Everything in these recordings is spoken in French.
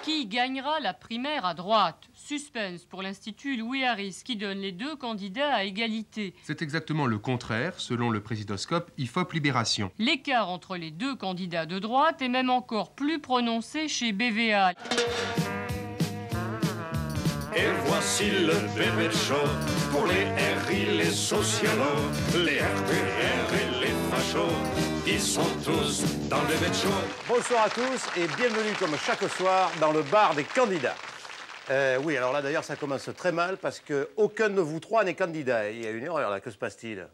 Qui gagnera la primaire à droite? Suspense pour l'Institut Louis Harris, qui donne les deux candidats à égalité. C'est exactement le contraire, selon le présidoscope IFOP Libération. L'écart entre les deux candidats de droite est même encore plus prononcé chez BVA. Et voici le bébé show pour les RI, les socialos, les RPR et les fachos. Ils sont tous dans le bébé show. Bonsoir à tous et bienvenue comme chaque soir dans le bar des candidats. Oui, alors là d'ailleurs ça commence très mal parce qu'aucun de vous trois n'est candidat. Il y a une erreur là, que se passe-t-il?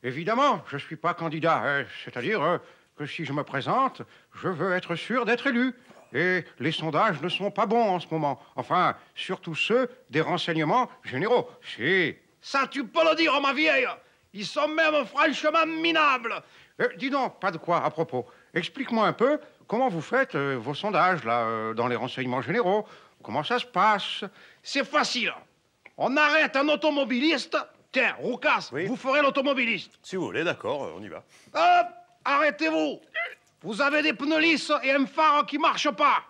Évidemment, je ne suis pas candidat. C'est-à-dire que si je me présente, je veux être sûr d'être élu. Et les sondages ne sont pas bons en ce moment. Enfin, surtout ceux des renseignements généraux. Si. Ça, tu peux le dire, ma vieille. Ils sont même franchement minables. Dis donc, pas de quoi à propos. Explique-moi un peu comment vous faites vos sondages, là, dans les renseignements généraux. Comment ça se passe? C'est facile. On arrête un automobiliste. Tiens, Roucas, oui. Vous ferez l'automobiliste. Si vous voulez, d'accord, on y va. Hop, arrêtez-vous. Vous avez des pneus lisses et un phare qui ne marche pas.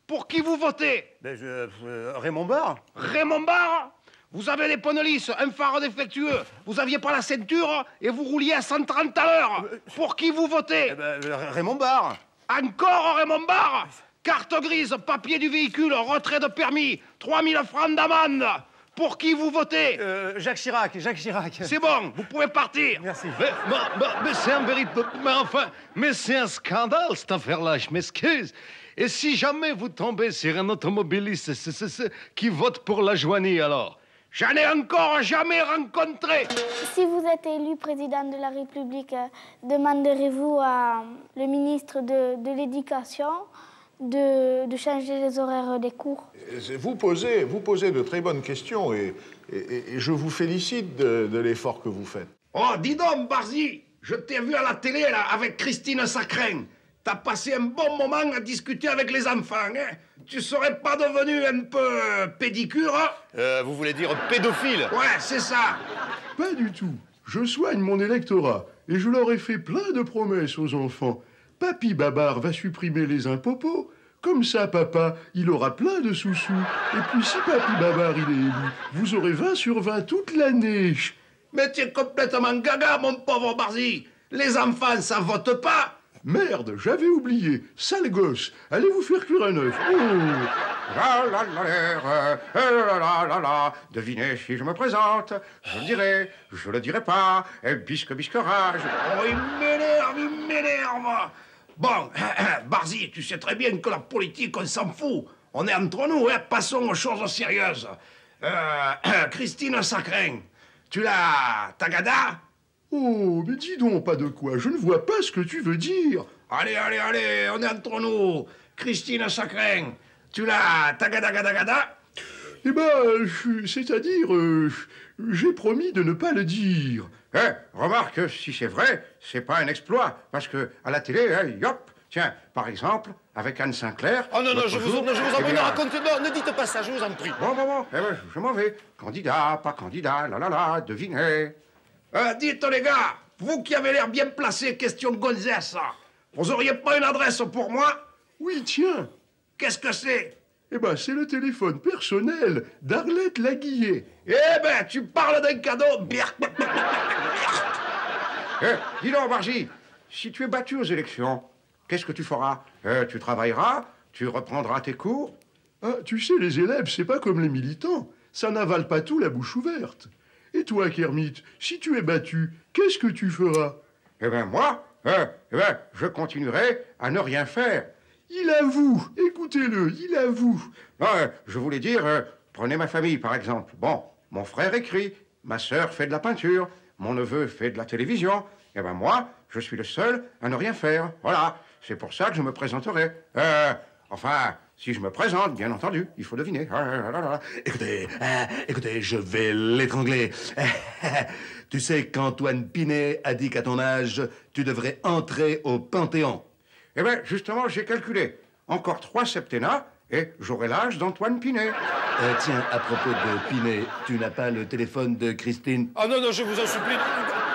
Pour qui vous votez? Raymond Barre. Raymond Barre? Vous avez des pneus lisses, un phare défectueux. Vous n'aviez pas la ceinture et vous rouliez à 130 à l'heure. Pour qui vous votez? Raymond Barre. Encore Raymond Barre? Carte grise, papier du véhicule, retrait de permis, 3000 francs d'amende. Pour qui vous votez? Jacques Chirac. C'est bon, vous pouvez partir. Merci. Mais c'est un véritable... Mais c'est un scandale, cette affaire-là, je m'excuse. Et si jamais vous tombez sur un automobiliste qui vote pour la Joanie, alors? J'en ai encore jamais rencontré. Si vous êtes élu président de la République, demanderez-vous à le ministre de l'Éducation de changer les horaires des cours? Vous posez de très bonnes questions et je vous félicite de l'effort que vous faites. Oh, dis donc, Barzy, je t'ai vu à la télé, là, avec Christine Sacrin. T'as passé un bon moment à discuter avec les enfants, hein? Tu serais pas devenu un peu pédicure? Vous voulez dire pédophile? Ouais, c'est ça. Pas du tout. Je soigne mon électorat et je leur ai fait plein de promesses aux enfants. Papy Babar va supprimer les impopos. Comme ça, papa, il aura plein de sous-sous. Et puis si Papy Babar, il est élu, vous aurez 20 sur 20 toute l'année. Mais tu es complètement gaga, mon pauvre Barzy. Les enfants, ça vote pas. Merde, j'avais oublié. Sale gosse. Allez vous faire cuire un œuf. La la la la la. Devinez si je me présente. Je le dirai, je le dirai pas. Bisque rage. Oh, il m'énerve. Bon, Barzy, tu sais très bien que la politique, on s'en fout. On est entre nous, hein. Passons aux choses sérieuses. Christine Sacrin, tu l'as tagada? Oh, mais dis donc pas de quoi. Je ne vois pas ce que tu veux dire. Allez, on est entre nous. Christine Sacrin, tu l'as tagada? Eh ben, c'est-à-dire, j'ai promis de ne pas le dire. Remarque, si c'est vrai, c'est pas un exploit. Parce que à la télé, yop, tiens, par exemple, avec Anne Sinclair... Oh non, je vous en prie, ne racontez pas, ne dites pas ça, je vous en prie. Bon, je m'en vais. Candidat, pas candidat, la, devinez. Dites les gars, vous qui avez l'air bien placé, question gonzesse, vous auriez pas une adresse pour moi? Oui, tiens. Qu'est-ce que c'est? Eh ben, c'est le téléphone personnel d'Arlette Laguillet. Eh ben, tu parles d'un cadeau. Dis donc, Barzy, si tu es battu aux élections, qu'est-ce que tu feras? Tu travailleras? Tu reprendras tes cours? Ah, tu sais, les élèves, c'est pas comme les militants. Ça n'avale pas tout la bouche ouverte. Et toi, Kermit, si tu es battu, qu'est-ce que tu feras? Eh ben, moi, je continuerai à ne rien faire. Il avoue, écoutez-le, il avoue. Non, je voulais dire, prenez ma famille, par exemple. Bon, mon frère écrit, ma sœur fait de la peinture, mon neveu fait de la télévision. Eh ben, moi, je suis le seul à ne rien faire. Voilà, c'est pour ça que je me présenterai. Enfin, si je me présente, bien entendu, il faut deviner. Écoutez, je vais l'étrangler. Tu sais qu'Antoine Pinet a dit qu'à ton âge, tu devrais entrer au Panthéon. Eh bien, justement, j'ai calculé. Encore 3 septennats et j'aurai l'âge d'Antoine Pinet. Tiens, à propos de Pinet, tu n'as pas le téléphone de Christine? Ah non, je vous en supplie.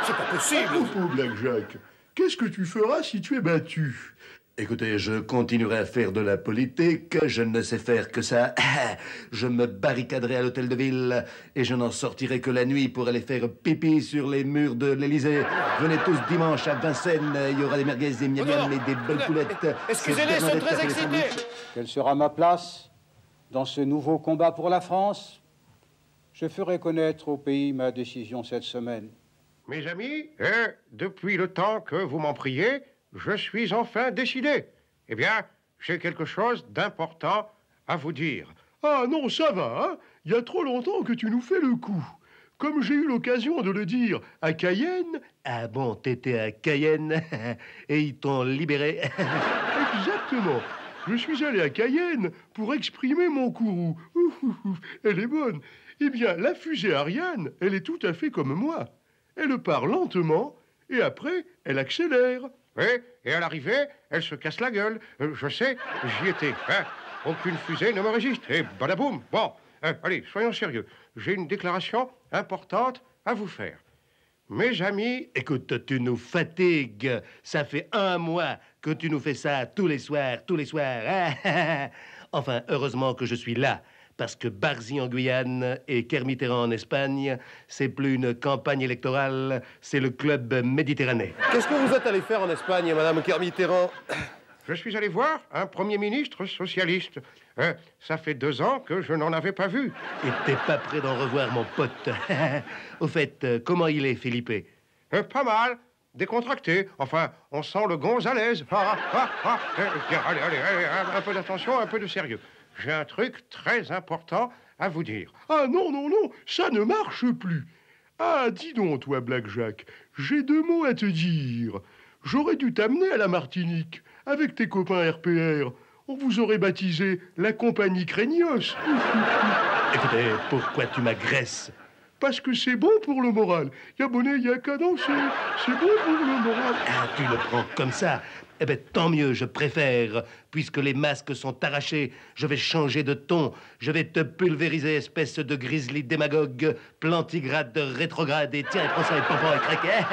C'est pas possible. À propos, Black Jack, qu'est-ce que tu feras si tu es battu? Écoutez, je continuerai à faire de la politique, je ne sais faire que ça. Je me barricaderai à l'hôtel de ville et je n'en sortirai que la nuit pour aller faire pipi sur les murs de l'Élysée. Venez tous dimanche à Vincennes, il y aura des merguez, des miam et des belles poulettes. Excusez-les, ils sont très excités. Quelle sera ma place dans ce nouveau combat pour la France? Je ferai connaître au pays ma décision cette semaine. Mes amis, depuis le temps que vous m'en priez, je suis enfin décidé. Eh bien, j'ai quelque chose d'important à vous dire. Ah non, ça va, hein? Il y a trop longtemps que tu nous fais le coup. Comme j'ai eu l'occasion de le dire à Cayenne... Ah bon, t'étais à Cayenne et ils t'ont libéré. Exactement. Je suis allé à Cayenne pour exprimer mon courroux. Elle est bonne. Eh bien, la fusée Ariane, elle est tout à fait comme moi. Elle part lentement et après, elle accélère. Oui, et à l'arrivée, elle se casse la gueule. Je sais, j'y étais. Hein. Aucune fusée ne me résiste. Et badaboum. Bon, allez, soyons sérieux. J'ai une déclaration importante à vous faire. Mes amis... Écoute, tu nous fatigues. Ça fait 1 mois que tu nous fais ça tous les soirs. Hein? Enfin, heureusement que je suis là. Parce que Barzy en Guyane et Kermitterrand en Espagne, c'est plus une campagne électorale, c'est le club Méditerranée. Qu'est-ce que vous êtes allé faire en Espagne, Madame Kermitterrand? Je suis allé voir un Premier ministre socialiste. Ça fait 2 ans que je n'en avais pas vu. Et t'es pas prêt d'en revoir, mon pote. Au fait, comment il est, Felipe? Pas mal. Décontracté. Enfin, on sent le Gonzalez. Allez, un peu d'attention, un peu de sérieux. J'ai un truc très important à vous dire. Ah non, ça ne marche plus. Ah, dis donc, toi, Black Jack, j'ai 2 mots à te dire. J'aurais dû t'amener à la Martinique, avec tes copains RPR. On vous aurait baptisé la compagnie Craignos. Écoutez, pourquoi tu m'agresses? Parce que c'est bon pour le moral. Y a bonnet, y a qu'à danser. C'est bon pour le moral. Ah, tu le prends comme ça. Eh bien, tant mieux, je préfère. Puisque les masques sont arrachés, je vais changer de ton. Je vais te pulvériser, espèce de grizzly démagogue, plantigrade rétrograde, et tiens, prends ça, et pampan, et craquet.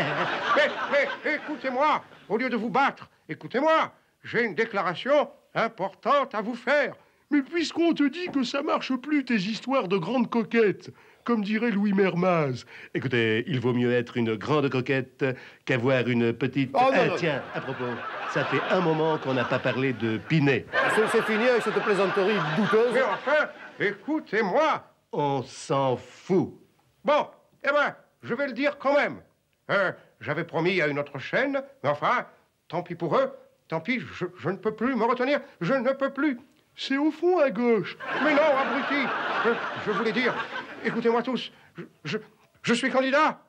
Mais, écoutez-moi, au lieu de vous battre, écoutez-moi, j'ai une déclaration importante à vous faire. Mais puisqu'on te dit que ça marche plus, tes histoires de grandes coquettes, comme dirait Louis Mermaz. Écoutez, il vaut mieux être une grande coquette qu'avoir une petite... Oh, non. Tiens, à propos, ça fait un moment qu'on n'a pas parlé de Pinet. C'est fini avec cette plaisanterie douteuse. Mais enfin, écoutez-moi. On s'en fout. Bon, eh ben, je vais le dire quand même. J'avais promis à une autre chaîne, mais enfin, tant pis pour eux, tant pis, je ne peux plus me retenir, je ne peux plus. C'est au fond à gauche. Mais non, abruti, je voulais dire, écoutez-moi tous, je suis candidat.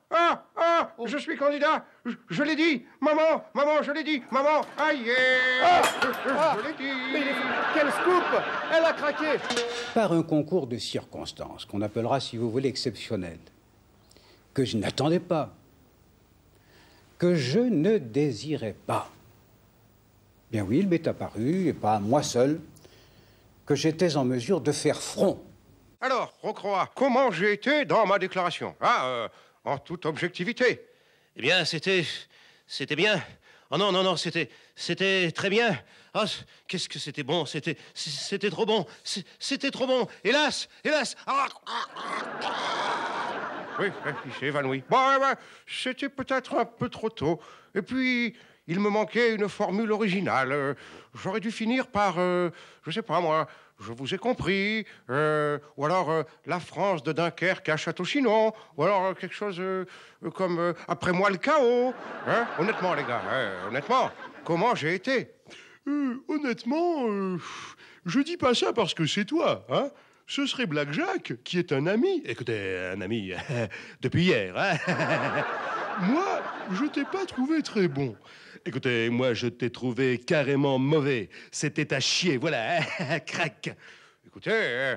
Je suis candidat. Je l'ai dit. Maman, je l'ai dit. Maman, aïe. Je l'ai dit. Mais quel scoop! Elle a craqué. Par un concours de circonstances, qu'on appellera, si vous voulez, exceptionnel, que je n'attendais pas, que je ne désirais pas. Bien oui, il m'est apparu, et pas à moi seul, que j'étais en mesure de faire front. Alors, Rocroi, comment j'ai été dans ma déclaration? En toute objectivité. Eh bien, c'était bien. Oh non, c'était très bien. Ah, qu'est-ce que c'était bon, c'était trop bon. C'était trop bon. Hélas. Oui, il s'est évanoui. Bon, c'était peut-être un peu trop tôt. Et puis, il me manquait une formule originale. J'aurais dû finir par, je sais pas moi, je vous ai compris, ou alors la France de Dunkerque à Château-Chinon, ou alors quelque chose comme après moi le chaos. Hein? Honnêtement, les gars, honnêtement, comment j'ai été? Honnêtement, je dis pas ça parce que c'est toi, hein. Ce serait Black Jack, qui est un ami. Écoutez, un ami, depuis hier, hein. Moi, je t'ai pas trouvé très bon. Écoutez, moi, je t'ai trouvé carrément mauvais. C'était à chier, voilà, hein. Crac. Écoutez,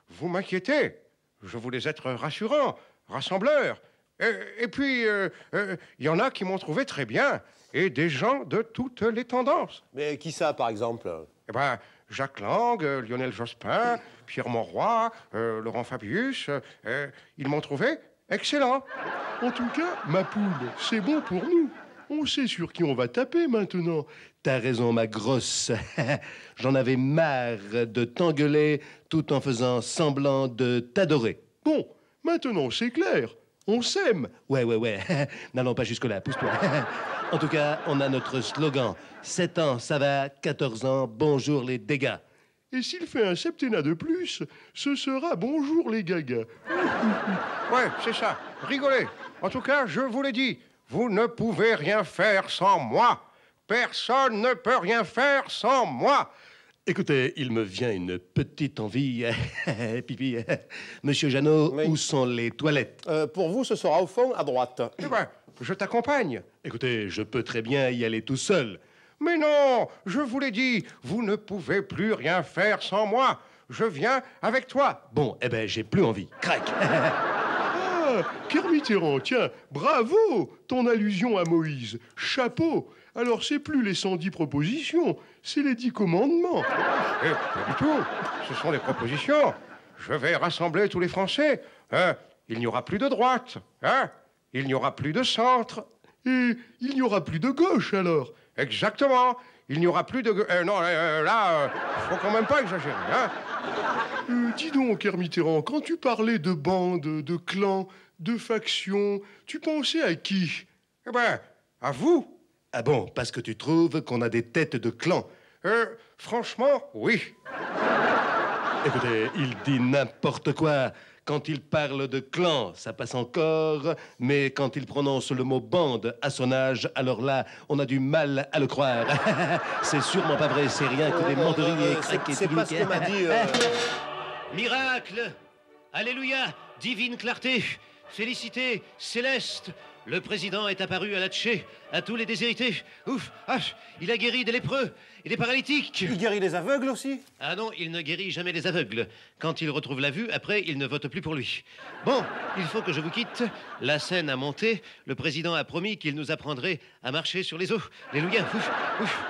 vous m'inquiétez. Je voulais être rassurant, rassembleur. Et puis, il y en a qui m'ont trouvé très bien. Et des gens de toutes les tendances. Mais qui ça, par exemple? Eh ben, Jacques Lang, Lionel Jospin, Pierre Mauroy, Laurent Fabius, ils m'ont trouvé excellent. En tout cas, ma poule, c'est bon pour nous. On sait sur qui on va taper maintenant. T'as raison, ma grosse. J'en avais marre de t'engueuler tout en faisant semblant de t'adorer. Bon, maintenant c'est clair. On s'aime. Ouais. N'allons pas jusque-là, pousse-toi. En tout cas, on a notre slogan. 7 ans, ça va. 14 ans, bonjour les dégâts. Et s'il fait un septennat de plus, ce sera bonjour les gagas. Ouais, c'est ça. Rigolez. En tout cas, je vous l'ai dit, vous ne pouvez rien faire sans moi. Personne ne peut rien faire sans moi. Écoutez, il me vient une petite envie. Pipi. Monsieur Jeannot, Oui. où sont les toilettes? Pour vous, ce sera au fond, à droite. Eh ben, je t'accompagne. Écoutez, je peux très bien y aller tout seul. Mais non, je vous l'ai dit, vous ne pouvez plus rien faire sans moi. Je viens avec toi. Bon, eh ben, j'ai plus envie. Crac. Ah, Kermitterrand, tiens, bravo. Ton allusion à Moïse. Chapeau. Alors c'est plus les 110 propositions, c'est les 10 commandements. Eh, pas du tout. Ce sont des propositions. Je vais rassembler tous les Français. Hein, il n'y aura plus de droite. Hein, il n'y aura plus de centre. Et il n'y aura plus de gauche alors. Exactement. Il n'y aura plus de... faut quand même pas exagérer. Hein. Dis donc, Kermitterrand, quand tu parlais de bandes, de clans, de factions, tu pensais à qui? Eh ben, à vous. Ah bon, parce que tu trouves qu'on a des têtes de clan? Franchement, oui. Écoutez, il dit n'importe quoi. Quand il parle de clan, ça passe encore, mais quand il prononce le mot bande à son âge, alors là, on a du mal à le croire. C'est sûrement pas vrai, c'est rien que des menteries et craquettes. C'est pas ce que m'a dit... Miracle, alléluia, divine clarté, félicité, céleste. Le président est apparu à Latché, à tous les déshérités. Ouf, il a guéri des lépreux et des paralytiques. Il guérit les aveugles aussi? Ah non, il ne guérit jamais les aveugles. Quand il retrouve la vue, après, il ne vote plus pour lui. Bon, il faut que je vous quitte. La scène a monté. Le président a promis qu'il nous apprendrait à marcher sur les eaux. Alléluia, ouf.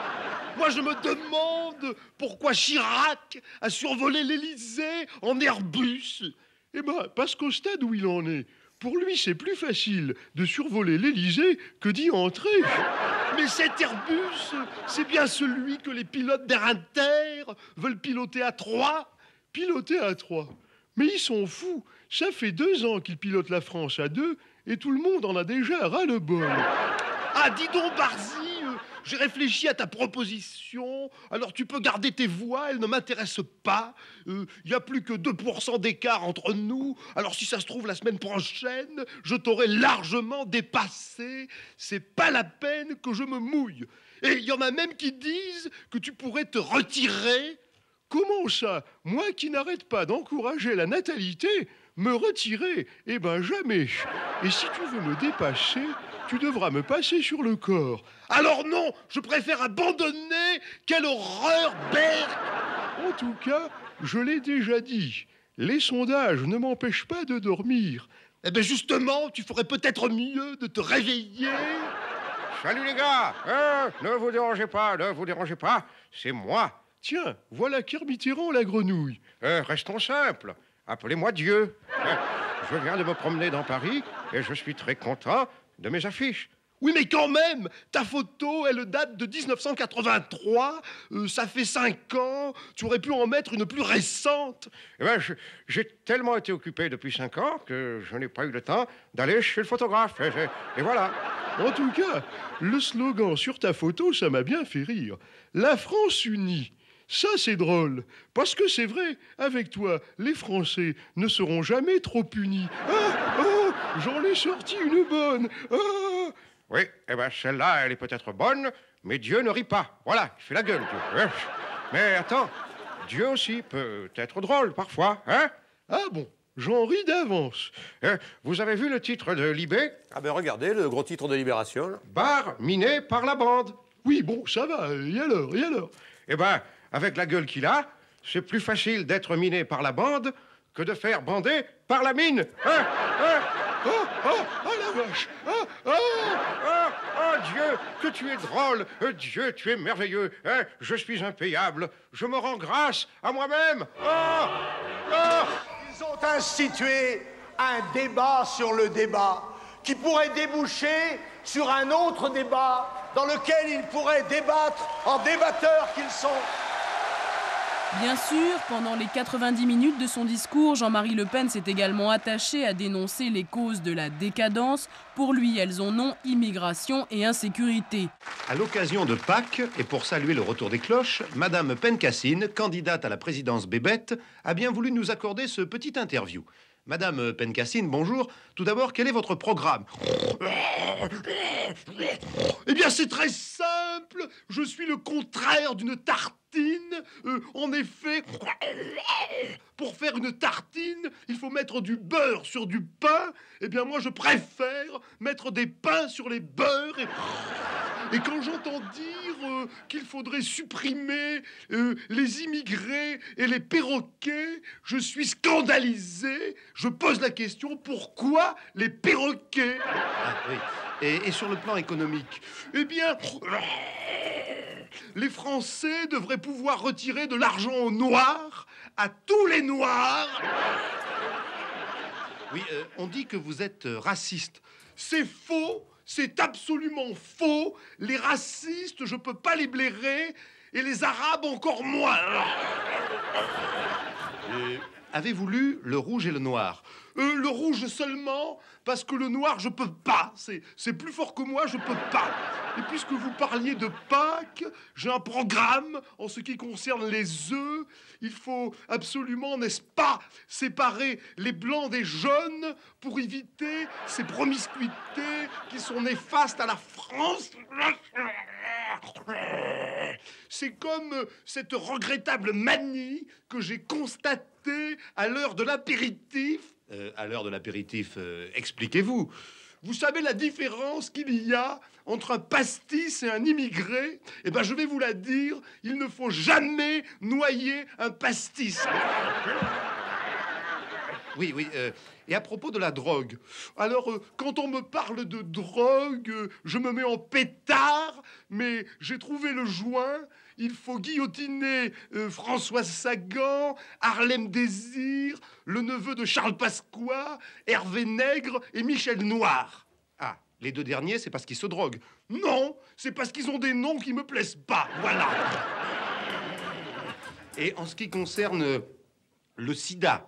Moi, je me demande pourquoi Chirac a survolé l'Élysée en Airbus. Eh ben, parce qu'au stade où il en est, pour lui, c'est plus facile de survoler l'Élysée que d'y entrer. Mais cet Airbus, c'est bien celui que les pilotes d'Air Inter veulent piloter à 3. Piloter à 3. Mais ils sont fous. Ça fait 2 ans qu'ils pilotent la France à 2 et tout le monde en a déjà ras-le-bol. Ah, dis donc, Barzy, j'ai réfléchi à ta proposition. Alors tu peux garder tes voix, elles ne m'intéressent pas. Il n'y a plus que 2% d'écart entre nous. Alors si ça se trouve, la semaine prochaine, je t'aurai largement dépassé. C'est pas la peine que je me mouille. Et il y en a même qui disent que tu pourrais te retirer. Comment ça? Moi qui n'arrête pas d'encourager la natalité, me retirer? Eh ben jamais. Et si tu veux me dépasser, tu devras me passer sur le corps. Alors non, je préfère abandonner. Quelle horreur, Berck! En tout cas, je l'ai déjà dit, les sondages ne m'empêchent pas de dormir. Eh ben justement, tu ferais peut-être mieux de te réveiller. Salut les gars. Ne vous dérangez pas, c'est moi. Tiens, voilà Kermitterrand la grenouille. Restons simples. Appelez-moi Dieu. Je viens de me promener dans Paris et je suis très content de mes affiches. Oui, mais quand même, ta photo, elle date de 1983, ça fait 5 ans, tu aurais pu en mettre une plus récente. Eh ben, j'ai tellement été occupé depuis 5 ans que je n'ai pas eu le temps d'aller chez le photographe. Et voilà. En tout cas, le slogan sur ta photo, ça m'a bien fait rire. La France unie. Ça, c'est drôle. Parce que c'est vrai, avec toi, les Français ne seront jamais trop punis. J'en ai sorti une bonne. Oui, eh ben celle-là, elle est peut-être bonne, mais Dieu ne rit pas. Voilà, il fait la gueule, Dieu. Mais attends, Dieu aussi peut être drôle parfois, hein? Ah bon, j'en ris d'avance. Vous avez vu le titre de Libé? Ah ben regardez, le gros titre de Libération. Là. Bar miné par la bande. Oui, bon, ça va, et alors? Eh ben, avec la gueule qu'il a, c'est plus facile d'être miné par la bande que de faire bander par la mine. Oh la vache! Oh Dieu, que tu es drôle! Dieu, tu es merveilleux! Je suis impayable! Je me rends grâce à moi-même! Ils ont institué un débat sur le débat qui pourrait déboucher sur un autre débat dans lequel ils pourraient débattre en débatteurs qu'ils sont. Bien sûr, pendant les 90 minutes de son discours, Jean-Marie Le Pen s'est également attaché à dénoncer les causes de la décadence. Pour lui, elles ont nom immigration et insécurité. À l'occasion de Pâques, et pour saluer le retour des cloches, Madame Pencassine, candidate à la présidence Bébête, a bien voulu nous accorder ce petit interview. Madame Pencassine, bonjour. Tout d'abord, quel est votre programme? Eh bien, c'est très simple. Je suis le contraire d'une tartine. En effet, pour faire une tartine, il faut mettre du beurre sur du pain. Eh bien, moi, je préfère mettre des pains sur les beurres. Et quand j'entends dire qu'il faudrait supprimer les immigrés et les perroquets, je suis scandalisé. Je pose la question, pourquoi les perroquets? Ah, oui. Et sur le plan économique? Eh bien, les Français devraient pouvoir retirer de l'argent au noir à tous les noirs. Oui, on dit que vous êtes raciste. C'est faux. C'est absolument faux. Les racistes, je peux pas les blairer, et les Arabes encore moins. Avez-vous lu Le Rouge et le Noir? Le rouge seulement, parce que le noir, je peux pas. C'est plus fort que moi, je peux pas. Et puisque vous parliez de Pâques, j'ai un programme en ce qui concerne les œufs. Il faut absolument, n'est-ce pas, séparer les blancs des jaunes pour éviter ces promiscuités qui sont néfastes à la France. C'est comme cette regrettable manie que j'ai constatée à l'heure de l'apéritif. À l'heure de l'apéritif, expliquez-vous. Vous savez la différence qu'il y a entre un pastis et un immigré? Eh bien, je vais vous la dire, il ne faut jamais noyer un pastis. Oui, oui. Et à propos de la drogue? Alors, quand on me parle de drogue, je me mets en pétard, mais j'ai trouvé le joint. Il faut guillotiner François Sagan, Harlem Désir, le neveu de Charles Pasqua, Hervé Nègre et Michel Noir. Ah, les deux derniers, c'est parce qu'ils se droguent? Non, c'est parce qu'ils ont des noms qui me plaisent pas, voilà. Et en ce qui concerne le sida?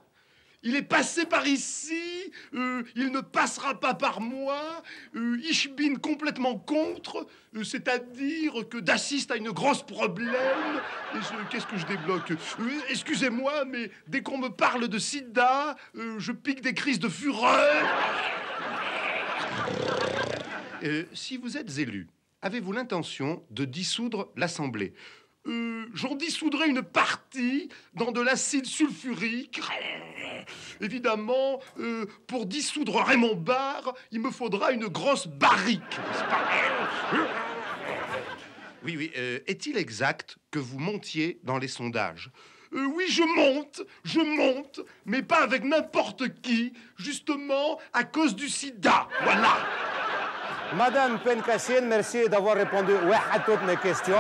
Il est passé par ici, il ne passera pas par moi, ich bin complètement contre, c'est-à-dire que d'assiste à une grosse problème. Qu'est-ce que je débloque? Excusez-moi, mais dès qu'on me parle de sida, je pique des crises de fureur. Si vous êtes élu, avez-vous l'intention de dissoudre l'Assemblée? J'en dissoudrai une partie dans de l'acide sulfurique. Évidemment, pour dissoudre Raymond Barre, il me faudra une grosse barrique. Oui, oui. Est-il exact que vous montiez dans les sondages? Oui, je monte, mais pas avec n'importe qui, justement à cause du sida. Voilà. Madame Pencassine, merci d'avoir répondu à toutes mes questions.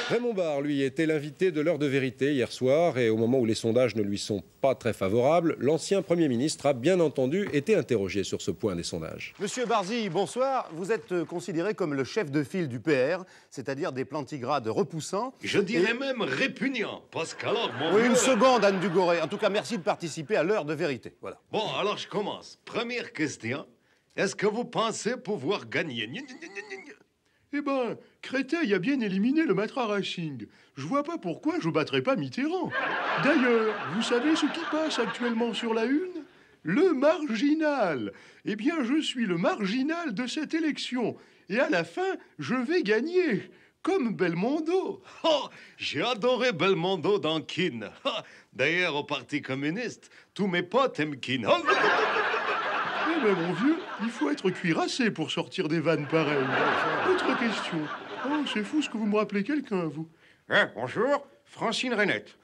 Raymond Barre, lui, était l'invité de l'heure de vérité hier soir, et au moment où les sondages ne lui sont pas très favorables, l'ancien Premier ministre a bien entendu été interrogé sur ce point des sondages. Monsieur Barzy, bonsoir. Vous êtes considéré comme le chef de file du PR, c'est-à-dire des plantigrades repoussants. Je dirais même répugnant, parce qu'alors... Oui, une seconde, Anne Dugoré. En tout cas, merci de participer à l'heure de vérité. Voilà. Bon, alors je commence. Première question. Est-ce que vous pensez pouvoir gagner? Eh ben, Créteil a bien éliminé le Matra Racing. Je vois pas pourquoi je battrais pas Mitterrand. D'ailleurs, vous savez ce qui passe actuellement sur la une? Le marginal. Eh bien, je suis le marginal de cette élection. Et à la fin, je vais gagner. Comme Belmondo. Oh, j'ai adoré Belmondo dans Kin. D'ailleurs, au Parti communiste, tous mes potes aiment Kin. Eh ben, mon vieux, il faut être cuirassé pour sortir des vannes pareilles. Autre question. Oh, c'est fou ce que vous me rappelez quelqu'un, vous. Bonjour, Francine Renette.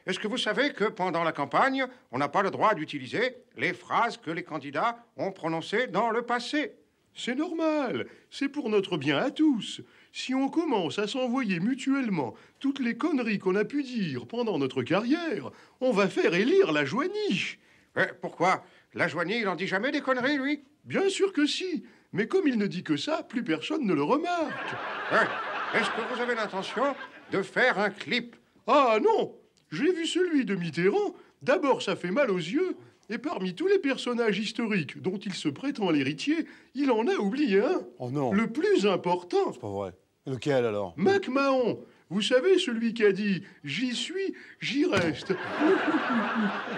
Est-ce que vous savez que pendant la campagne, on n'a pas le droit d'utiliser les phrases que les candidats ont prononcées dans le passé? C'est normal. C'est pour notre bien à tous. Si on commence à s'envoyer mutuellement toutes les conneries qu'on a pu dire pendant notre carrière, on va faire élire Lajoigny. Pourquoi? Lajoigny, il en dit jamais des conneries, lui? Bien sûr que si. Mais comme il ne dit que ça, plus personne ne le remarque. Hein? Est-ce que vous avez l'intention de faire un clip? Ah non! J'ai vu celui de Mitterrand. D'abord, ça fait mal aux yeux. Et parmi tous les personnages historiques dont il se prétend l'héritier, il en a oublié un. Oh non. Le plus important. C'est pas vrai. Lequel alors? MacMahon. Vous savez, celui qui a dit « J'y suis, j'y reste ».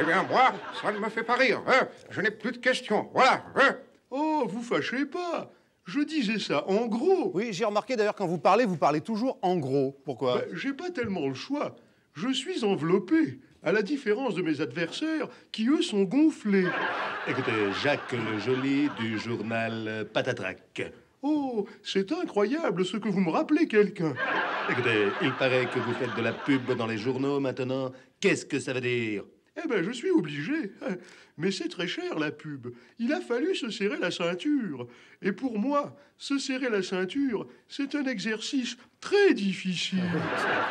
Eh bien, moi, ça ne me fait pas rire. Hein? Je n'ai plus de questions. Voilà. Hein? Oh, vous fâchez pas. Je disais ça en gros. Oui, j'ai remarqué d'ailleurs, quand vous parlez toujours en gros. Pourquoi? J'ai pas tellement le choix. Je suis enveloppé, à la différence de mes adversaires qui, eux, sont gonflés. Écoutez, Jacques le Joli du journal Patatrac. Oh, c'est incroyable ce que vous me rappelez quelqu'un. Écoutez, il paraît que vous faites de la pub dans les journaux maintenant. Qu'est-ce que ça veut dire? Eh ben, je suis obligé. Mais c'est très cher, la pub. Il a fallu se serrer la ceinture. Et pour moi, se serrer la ceinture, c'est un exercice très difficile.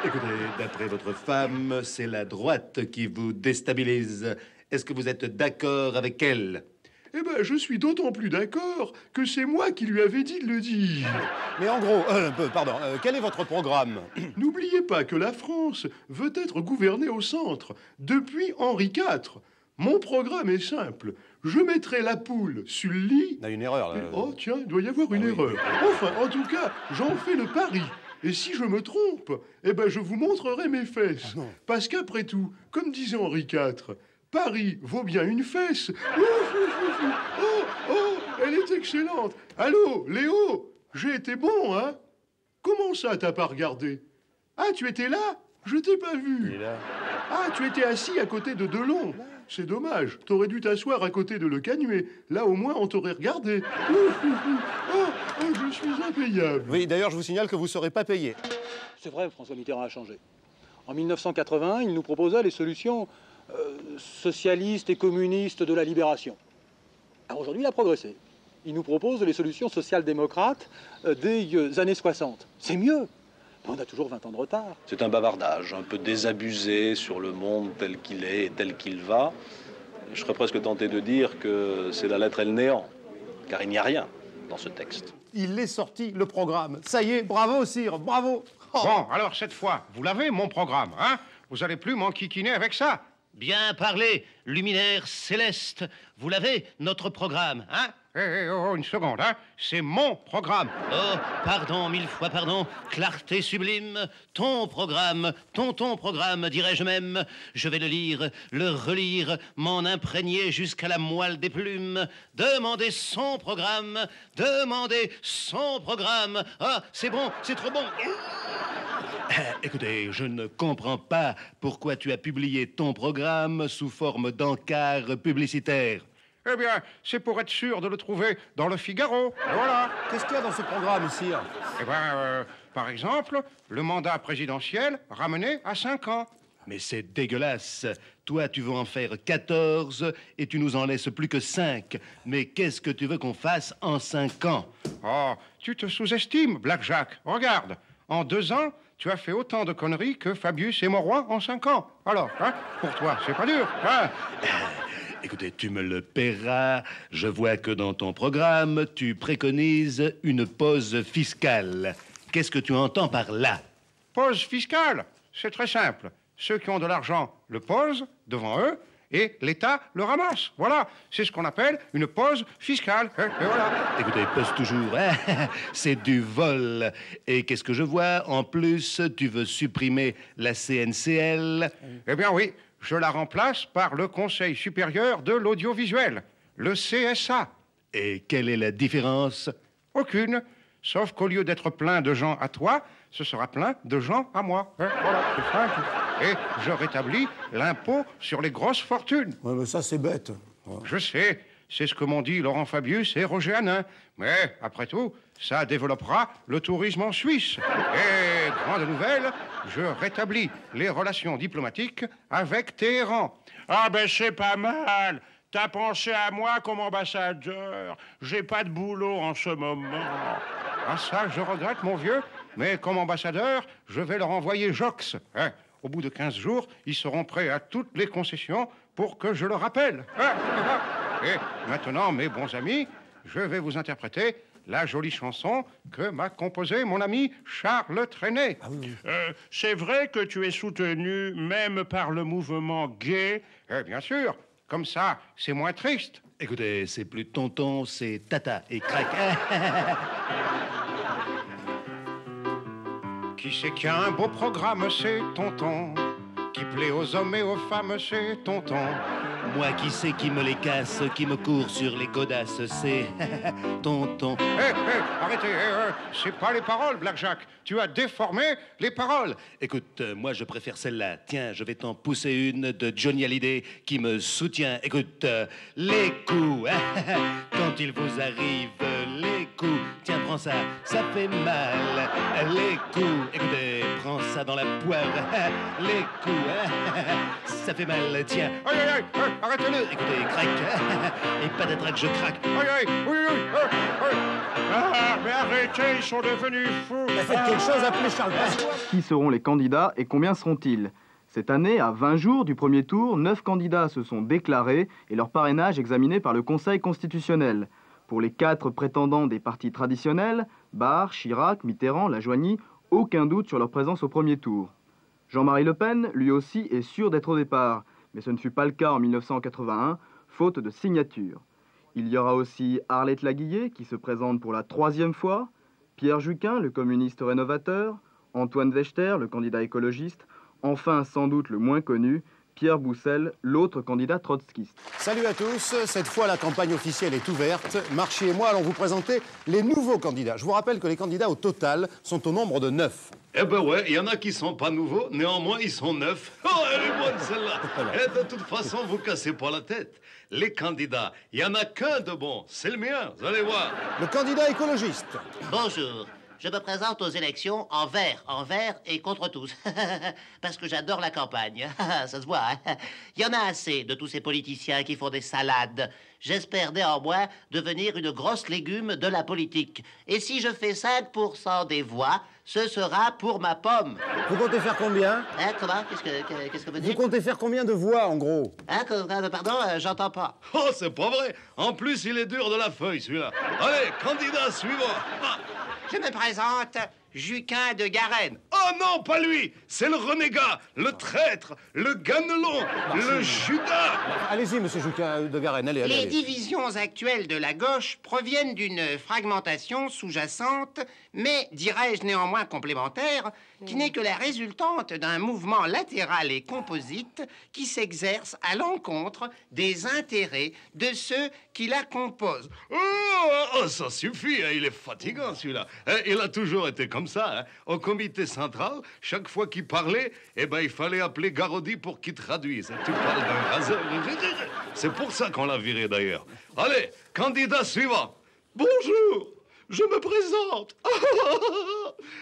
Écoutez, d'après votre femme, c'est la droite qui vous déstabilise. Est-ce que vous êtes d'accord avec elle? Eh ben, je suis d'autant plus d'accord que c'est moi qui lui avais dit de le dire. Mais en gros, quel est votre programme? N'oubliez pas que la France veut être gouvernée au centre depuis Henri IV. Mon programme est simple. Je mettrai la poule sur le lit... Il y a une erreur, là. Oh, tiens, il doit y avoir une erreur. Enfin, en tout cas, j'en fais le pari. Et si je me trompe, eh ben, je vous montrerai mes fesses. Parce qu'après tout, comme disait Henri IV... Paris vaut bien une fesse. Oh, elle est excellente. Allô, Léo, j'ai été bon, hein? Comment ça, t'as pas regardé? Ah, tu étais là? Je t'ai pas vu. Il est là. Ah, tu étais assis à côté de Delon. C'est dommage. T'aurais dû t'asseoir à côté de Le Canuet. Là, au moins, on t'aurait regardé. Oh, je suis impayable. Oui, d'ailleurs, je vous signale que vous ne serez pas payé. C'est vrai, François Mitterrand a changé. En 1980, il nous proposait les solutions socialistes et communistes de la libération. Alors aujourd'hui, il a progressé. Il nous propose les solutions social-démocrates des années 60. C'est mieux. On a toujours 20 ans de retard. C'est un bavardage, un peu désabusé sur le monde tel qu'il est et tel qu'il va. Je serais presque tenté de dire que c'est la lettre et le néant, car il n'y a rien dans ce texte. Il est sorti, le programme. Ça y est, bravo, sire, bravo. Oh. Bon, alors cette fois, vous l'avez, mon programme, hein? Vous allez plus m'enquiquiner avec ça. Bien parlé, luminaire céleste. Vous l'avez, notre programme, hein? Oh, une seconde, hein? C'est mon programme. Oh, pardon, 1000 fois pardon. Clarté sublime. Ton programme, ton programme, dirais-je même. Je vais le lire, le relire, m'en imprégner jusqu'à la moelle des plumes. Demandez son programme, demandez son programme. Ah, c'est bon, c'est trop bon. Écoutez, je ne comprends pas pourquoi tu as publié ton programme sous forme d'encart publicitaire. Eh bien, c'est pour être sûr de le trouver dans le Figaro. Et voilà. Qu'est-ce qu'il y a dans ce programme, sire? Eh bien, par exemple, le mandat présidentiel ramené à 5 ans. Mais c'est dégueulasse. Toi, tu veux en faire 14 et tu nous en laisses plus que 5. Mais qu'est-ce que tu veux qu'on fasse en 5 ans? Oh, tu te sous-estimes, Black Jack. Regarde, en 2 ans, tu as fait autant de conneries que Fabius et Mauroy en 5 ans. Alors, hein, pour toi, c'est pas dur, hein? Écoutez, tu me le paieras. Je vois que dans ton programme, tu préconises une pause fiscale. Qu'est-ce que tu entends par là? Pause fiscale? C'est très simple. Ceux qui ont de l'argent le posent devant eux et l'État le ramasse. Voilà, c'est ce qu'on appelle une pause fiscale. Et voilà. Écoutez, pose toujours, hein? C'est du vol. Et qu'est-ce que je vois? En plus, tu veux supprimer la CNCL? Eh bien oui, je la remplace par le Conseil supérieur de l'audiovisuel, le CSA. Et quelle est la différence? Aucune, sauf qu'au lieu d'être plein de gens à toi, ce sera plein de gens à moi. Voilà, c'est simple. Et je rétablis l'impôt sur les grosses fortunes. Ouais, mais ça, c'est bête. Ouais. Je sais, c'est ce que m'ont dit Laurent Fabius et Roger Hanin. Mais, après tout, ça développera le tourisme en Suisse. Et, grande nouvelle, je rétablis les relations diplomatiques avec Téhéran. Ah ben, c'est pas mal. T'as pensé à moi comme ambassadeur. J'ai pas de boulot en ce moment. Ah ça, je regrette, mon vieux. Mais comme ambassadeur, je vais leur envoyer Jox. Hein? Au bout de 15 jours, ils seront prêts à toutes les concessions pour que je le rappelle. Et maintenant, mes bons amis, je vais vous interpréter la jolie chanson que m'a composée mon ami Charles Trenet. C'est vrai que tu es soutenu même par le mouvement gay? Bien sûr, comme ça, c'est moins triste. Écoutez, c'est plus tonton, c'est tata et crac. Qui c'est qui a un beau programme, c'est tonton. Qui plaît aux hommes et aux femmes, c'est tonton. Moi qui sais qui me les casse, qui me court sur les godasses, c'est tonton. Arrêtez, c'est pas les paroles, Blackjack. Tu as déformé les paroles. Écoute, moi je préfère celle-là. Tiens, je vais t'en pousser une de Johnny Hallyday qui me soutient. Écoute, les coups, quand il vous arrive, les coups. Tiens, prends ça, ça fait mal. Les coups, écoutez, prends ça dans la poire. Les coups, ça fait mal, tiens. Aïe, aïe, aïe, arrêtez-le. Écoutez, crac, et patatras, je craque. Aïe, aïe, oui, oui, Ah, mais arrêtez, ils sont devenus fous. Faites quelque chose, appelez Charles Pasqua. Qui seront les candidats et combien seront-ils? Cette année, à 20 jours du premier tour, 9 candidats se sont déclarés et leur parrainage examiné par le Conseil constitutionnel. Pour les 4 prétendants des partis traditionnels, Barre, Chirac, Mitterrand, Lajoigny, aucun doute sur leur présence au premier tour. Jean-Marie Le Pen, lui aussi, est sûr d'être au départ, mais ce ne fut pas le cas en 1981, faute de signature. Il y aura aussi Arlette Laguillet, qui se présente pour la 3e fois, Pierre Juquin, le communiste rénovateur, Antoine Wechter, le candidat écologiste, enfin, sans doute le moins connu, Pierre Boussel, l'autre candidat trotskiste. Salut à tous, cette fois la campagne officielle est ouverte. Marchi et moi allons vous présenter les nouveaux candidats. Je vous rappelle que les candidats au total sont au nombre de 9. Eh ben ouais, il y en a qui sont pas nouveaux, néanmoins ils sont 9. Oh, elle est bonne celle-là. Et de toute façon, vous cassez pas la tête. Les candidats, il y en a qu'un de bon, c'est le mien, vous allez voir. Le candidat écologiste. Bonjour. Je me présente aux élections en vert et contre tous. Parce que j'adore la campagne. Ça se voit, hein? Il y en a assez de tous ces politiciens qui font des salades. J'espère néanmoins devenir une grosse légume de la politique. Et si je fais 5% des voix, ce sera pour ma pomme. Vous comptez faire combien? Hein, comment? Qu'est-ce que vous dites? Vous comptez faire combien de voix, en gros? Hein, pardon, j'entends pas. Oh, c'est pas vrai. En plus, il est dur de la feuille, celui-là. Allez, candidat suivant. Je me présente, Juquin de Garenne. Oh non, pas lui. C'est le renégat, le traître, le ganelon, le Judas. Allez-y, monsieur Juquin de Garenne, allez. Les divisions actuelles de la gauche proviennent d'une fragmentation sous-jacente, mais, dirais-je néanmoins complémentaire, qui n'est que la résultante d'un mouvement latéral et composite qui s'exerce à l'encontre des intérêts de ceux qui la composent. Oh, ça suffit, hein, il est fatigant celui-là. Il a toujours été comme ça. Hein. Au comité central, chaque fois qu'il parlait, eh ben, il fallait appeler Garaudy pour qu'il traduise. Tu parles d'un raseur. C'est pour ça qu'on l'a viré d'ailleurs. Allez, candidat suivant. Bonjour. Je me présente.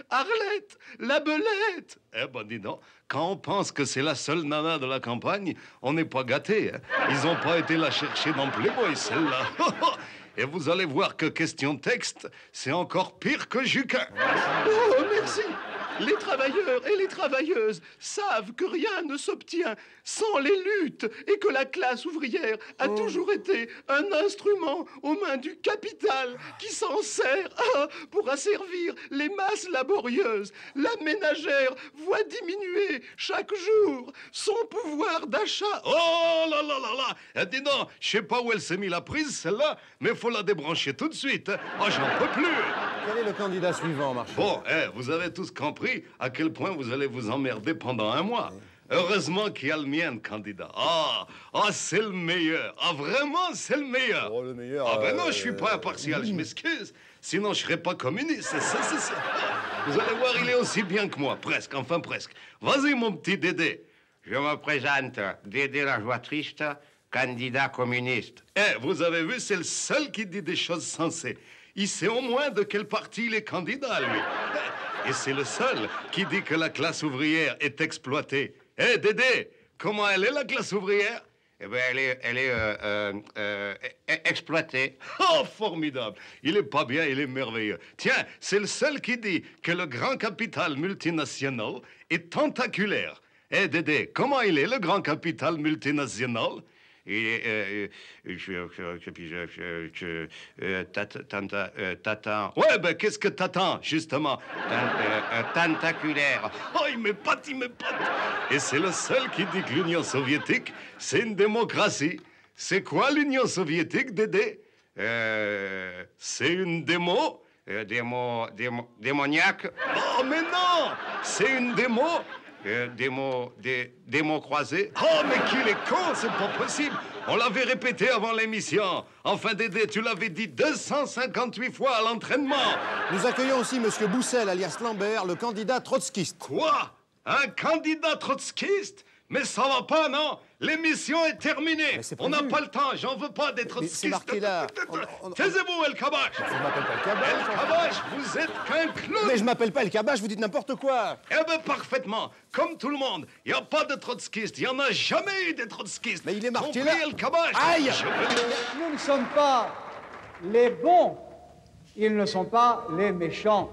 Arlette, la belette. Eh ben, dis donc, quand on pense que c'est la seule nana de la campagne, on n'est pas gâté. Hein. Ils n'ont pas été la chercher dans Playboy, celle-là. Et vous allez voir que question texte, c'est encore pire que Juquin. Oh, merci. Les travailleurs et les travailleuses savent que rien ne s'obtient sans les luttes et que la classe ouvrière a toujours été un instrument aux mains du capital qui s'en sert pour asservir les masses laborieuses. La ménagère voit diminuer chaque jour son pouvoir d'achat. Oh là là là là. Dis donc, je sais pas où elle s'est mis la prise, celle-là, mais faut la débrancher tout de suite. Hein. Oh, j'en peux plus. Quel est le candidat suivant, Marchand? Bon, vous avez tous compris à quel point vous allez vous emmerder pendant un mois. Heureusement qu'il y a le mien, candidat. Ah, c'est le meilleur. Ah, vraiment, c'est le meilleur. Oh, le meilleur. Ah, ben non, je suis pas impartial, je m'excuse. Sinon, je serais pas communiste. C'est ça. Vous allez voir, il est aussi bien que moi, presque, enfin presque. Vas-y, mon petit Dédé. Je me présente, Dédé la joie triste, candidat communiste. Vous avez vu, c'est le seul qui dit des choses sensées. Il sait au moins de quel parti il est candidat, lui. Et c'est le seul qui dit que la classe ouvrière est exploitée. Dédé, comment elle est, la classe ouvrière? Eh bien, elle est exploitée. Oh, formidable. Il est pas bien, il est merveilleux. Tiens, c'est le seul qui dit que le grand capital multinational est tentaculaire. Dédé, comment il est, le grand capital multinational? T'attends. Ouais, ben qu'est-ce que t'attends, justement? Tentaculaire. Oh, il m'épate, il m'épate. Et c'est le seul qui dit que l'Union soviétique, c'est une démocratie. C'est quoi l'Union soviétique, Dédé? C'est une démo? Démoniaque? Oh, mais non! C'est une démo? Démo croisée? Oh, mais qu'il est con, c'est pas possible! On l'avait répété avant l'émission. Enfin, Dédé, tu l'avais dit 258 fois à l'entraînement. Nous accueillons aussi Monsieur Boussel, alias Lambert, le candidat trotskiste. Quoi? Un candidat trotskiste? Mais ça va pas, non? L'émission est terminée. On n'a pas le temps, j'en veux pas des trotskistes. C'est marqué là. Taisez-vous, El Kabash. Je m'appelle pas El Kabash. El Kabash, vous êtes qu'un clown. Mais je m'appelle pas El Kabash, vous dites n'importe quoi. Eh ben parfaitement. Comme tout le monde, il n'y a pas de trotskistes. Il n'y en a jamais eu des trotskistes. Mais il est marqué là. El Kabash. Aïe. Nous ne sommes pas les bons. Ils ne sont pas les méchants.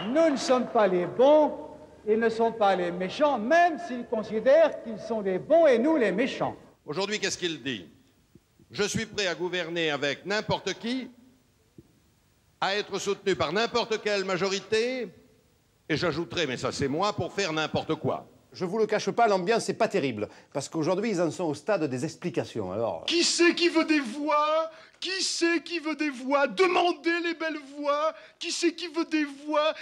Nous ne sommes pas les bons. Ils ne sont pas les méchants, même s'ils considèrent qu'ils sont les bons et nous les méchants. Aujourd'hui, qu'est-ce qu'il dit? Je suis prêt à gouverner avec n'importe qui, à être soutenu par n'importe quelle majorité, et j'ajouterai, mais ça c'est moi, pour faire n'importe quoi. Je vous le cache pas, l'ambiance n'est pas terrible, parce qu'aujourd'hui, ils en sont au stade des explications, alors... Qui c'est qui veut des voix? Qui c'est qui veut des voix? Demandez les belles voix. Qui c'est qui veut des voix?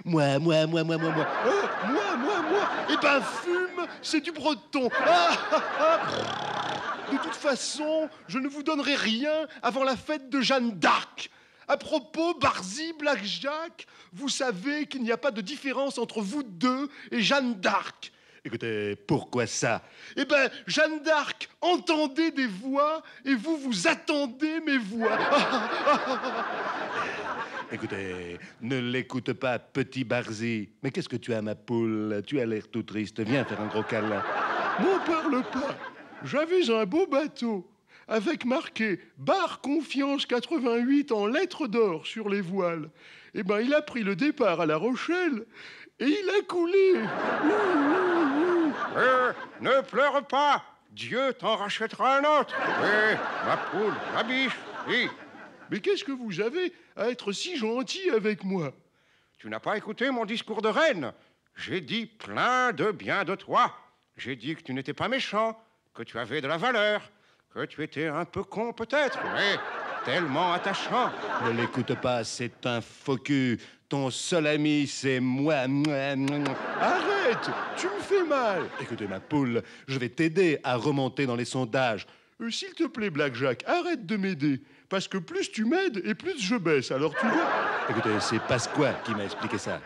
Moi. Moi. Eh ben, fume, c'est du breton. De toute façon, je ne vous donnerai rien avant la fête de Jeanne d'Arc. À propos, Barzy, Blackjack, vous savez qu'il n'y a pas de différence entre vous deux et Jeanne d'Arc. Écoutez, pourquoi ça? Eh ben, Jeanne d'Arc entendait des voix et vous, vous attendez mes voix. Écoutez, ne l'écoute pas, petit Barzy. Mais qu'est-ce que tu as, ma poule? Tu as l'air tout triste. Viens faire un gros câlin. M'en parle pas. J'avais un beau bateau avec marqué « Bar Confiance 88 » en lettres d'or sur les voiles. Eh ben, il a pris le départ à La Rochelle et il a coulé. Ne pleure pas. Dieu t'en rachètera un autre. Ma poule, ma biche, oui. Mais qu'est-ce que vous avez à être si gentil avec moi? Tu n'as pas écouté mon discours de reine. J'ai dit plein de bien de toi. J'ai dit que tu n'étais pas méchant, que tu avais de la valeur, que tu étais un peu con peut-être, mais tellement attachant. Ne l'écoute pas, c'est un faux cul. Ton seul ami, c'est moi. Arrête, tu me fais mal. Écoutez, ma poule, je vais t'aider à remonter dans les sondages. S'il te plaît, Blackjack, arrête de m'aider. Parce que plus tu m'aides et plus je baisse, alors tu vois. Écoutez, c'est Pasqua qui m'a expliqué ça.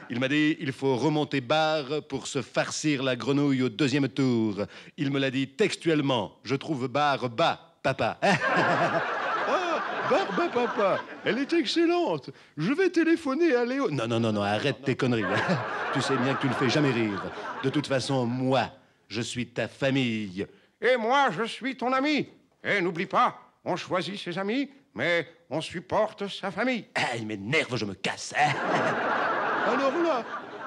Il m'a dit, il faut remonter barre pour se farcir la grenouille au deuxième tour. Il me l'a dit textuellement. Je trouve barre bas, papa. Barbe papa, elle est excellente. Je vais téléphoner à Léo. Non, arrête tes conneries. Tu sais bien que tu ne fais jamais rire. De toute façon, moi, je suis ta famille. Et moi, je suis ton ami. Et n'oublie pas, on choisit ses amis, mais on supporte sa famille. Il m'énerve, je me casse. Alors là,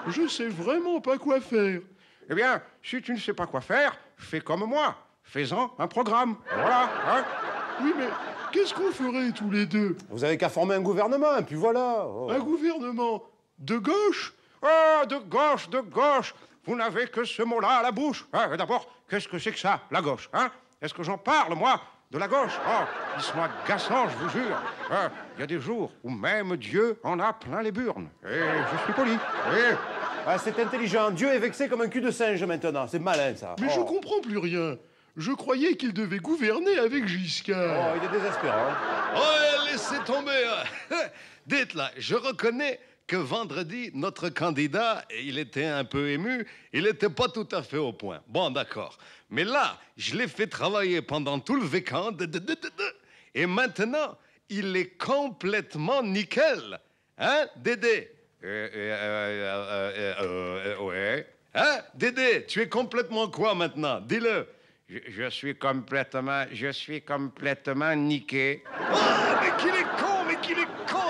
je sais vraiment pas quoi faire. Eh bien, si tu ne sais pas quoi faire, fais comme moi. Fais-en un programme. Voilà, hein. Oui, mais qu'est-ce qu'on ferait tous les deux? Vous avez qu'à former un gouvernement, et puis voilà. Oh. Un gouvernement de gauche? Oh, de gauche, de gauche. Vous n'avez que ce mot-là à la bouche. Hein, d'abord, qu'est-ce que c'est que ça, la gauche, hein? Est-ce que j'en parle, moi, de la gauche? Oh, ils sont agaçants, je vous jure. Il y a des jours où même Dieu en a plein les burnes. Et je suis poli. Oui. Ah, c'est intelligent. Dieu est vexé comme un cul de singe maintenant. C'est malin, ça. Mais je comprends plus rien. Je croyais qu'il devait gouverner avec Giscard. Oh, il est désespérant. Oh, laissez tomber. Dites là, je reconnais que vendredi, notre candidat, il était un peu ému, il n'était pas tout à fait au point. Bon, d'accord. Mais là, je l'ai fait travailler pendant tout le week-end, et maintenant, il est complètement nickel. Hein, Dédé? Ouais. Hein, Dédé, tu es complètement quoi maintenant? Dis-le. Je suis complètement niqué. Oh, mais qu'il est con,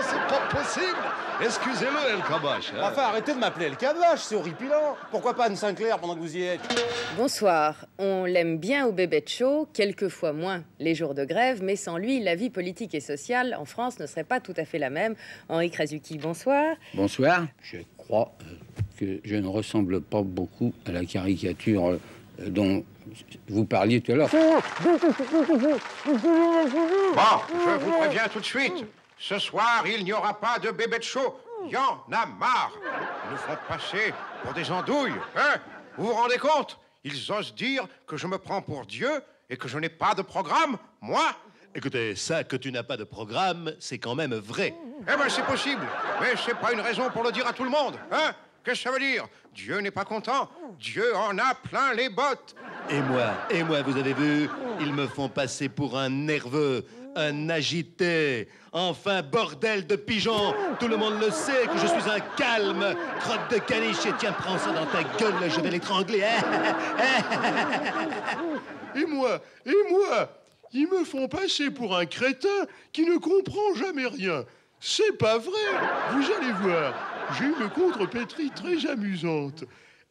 c'est pas possible. possible. Excusez-le, El Kabash. Hein. Enfin, arrêtez de m'appeler El Kabash, c'est horripilant. Pourquoi pas Anne Sinclair pendant que vous y êtes? Bonsoir. On l'aime bien au Bébête Show, quelquefois moins les jours de grève, mais sans lui, la vie politique et sociale en France ne serait pas tout à fait la même. Henri Krasuki, bonsoir. Bonsoir. Je crois que je ne ressemble pas beaucoup à la caricature dont vous parliez tout à l'heure. Bon, je vous préviens tout de suite. Ce soir, il n'y aura pas de Bébête Show. Il y en a marre. Ils nous font passer pour des andouilles. Hein? Vous vous rendez compte? Ils osent dire que je me prends pour Dieu et que je n'ai pas de programme, moi? Écoutez, ça, que tu n'as pas de programme, c'est quand même vrai. Eh ben, c'est possible. Mais c'est pas une raison pour le dire à tout le monde. Hein? Qu'est-ce que ça veut dire? Dieu n'est pas content. Dieu en a plein les bottes. Et moi, vous avez vu, ils me font passer pour un nerveux, un agité. Enfin, bordel de pigeon, tout le monde le sait que je suis un calme. Crotte de caniche, et tiens, prends ça dans ta gueule, je vais l'étrangler. Et moi, ils me font passer pour un crétin qui ne comprend jamais rien. C'est pas vrai. Vous allez voir, j'ai une contrepétrie très amusante.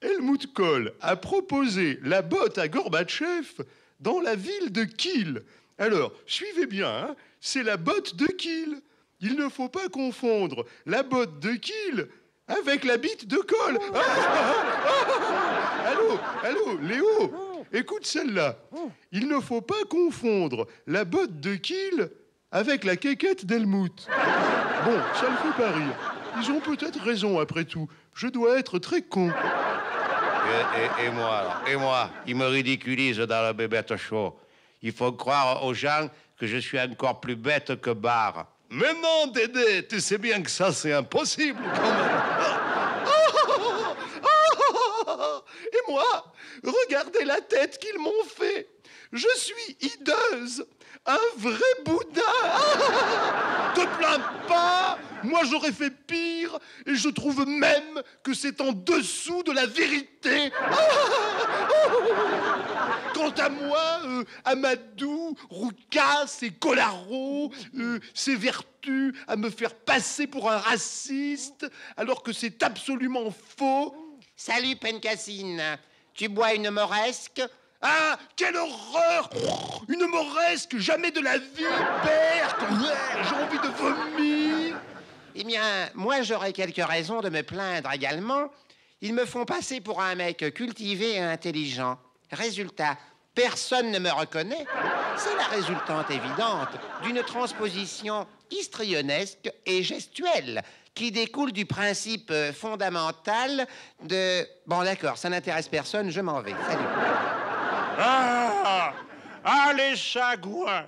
Helmut Kohl a proposé la botte à Gorbatchev dans la ville de Kiel. Alors, suivez bien, hein, c'est la botte de Kiel. Il ne faut pas confondre la botte de Kiel avec la bite de Kohl. Allô, Léo, écoute celle-là. Il ne faut pas confondre la botte de Kiel avec la quéquette d'Helmut. Bon, ça ne fait pas rire. Ils ont peut-être raison après tout. Je dois être très con. Et moi, ils me ridiculisent dans le Bébête Show. Il faut croire aux gens que je suis encore plus bête que Barre. Mais non, Dédé, tu sais bien que ça, c'est impossible, quand même. Et moi, regardez la tête qu'ils m'ont fait. Je suis hideuse, un vrai Bouddha. Te plains pas, moi j'aurais fait pire et je trouve même que c'est en dessous de la vérité. Quant à moi, Amadou, Roucas et Colaro, s'évertuent à me faire passer pour un raciste alors que c'est absolument faux. Salut, Pencassine. Tu bois une moresque? Ah, quelle horreur! Une moresque, jamais de la vie, Berthe! J'ai envie de vomir! Eh bien, moi, j'aurais quelques raisons de me plaindre également. Ils me font passer pour un mec cultivé et intelligent. Résultat, personne ne me reconnaît. C'est la résultante évidente d'une transposition histrionesque et gestuelle qui découle du principe fondamental de... Bon, d'accord, ça n'intéresse personne, je m'en vais. Salut. Ah, les sagouins,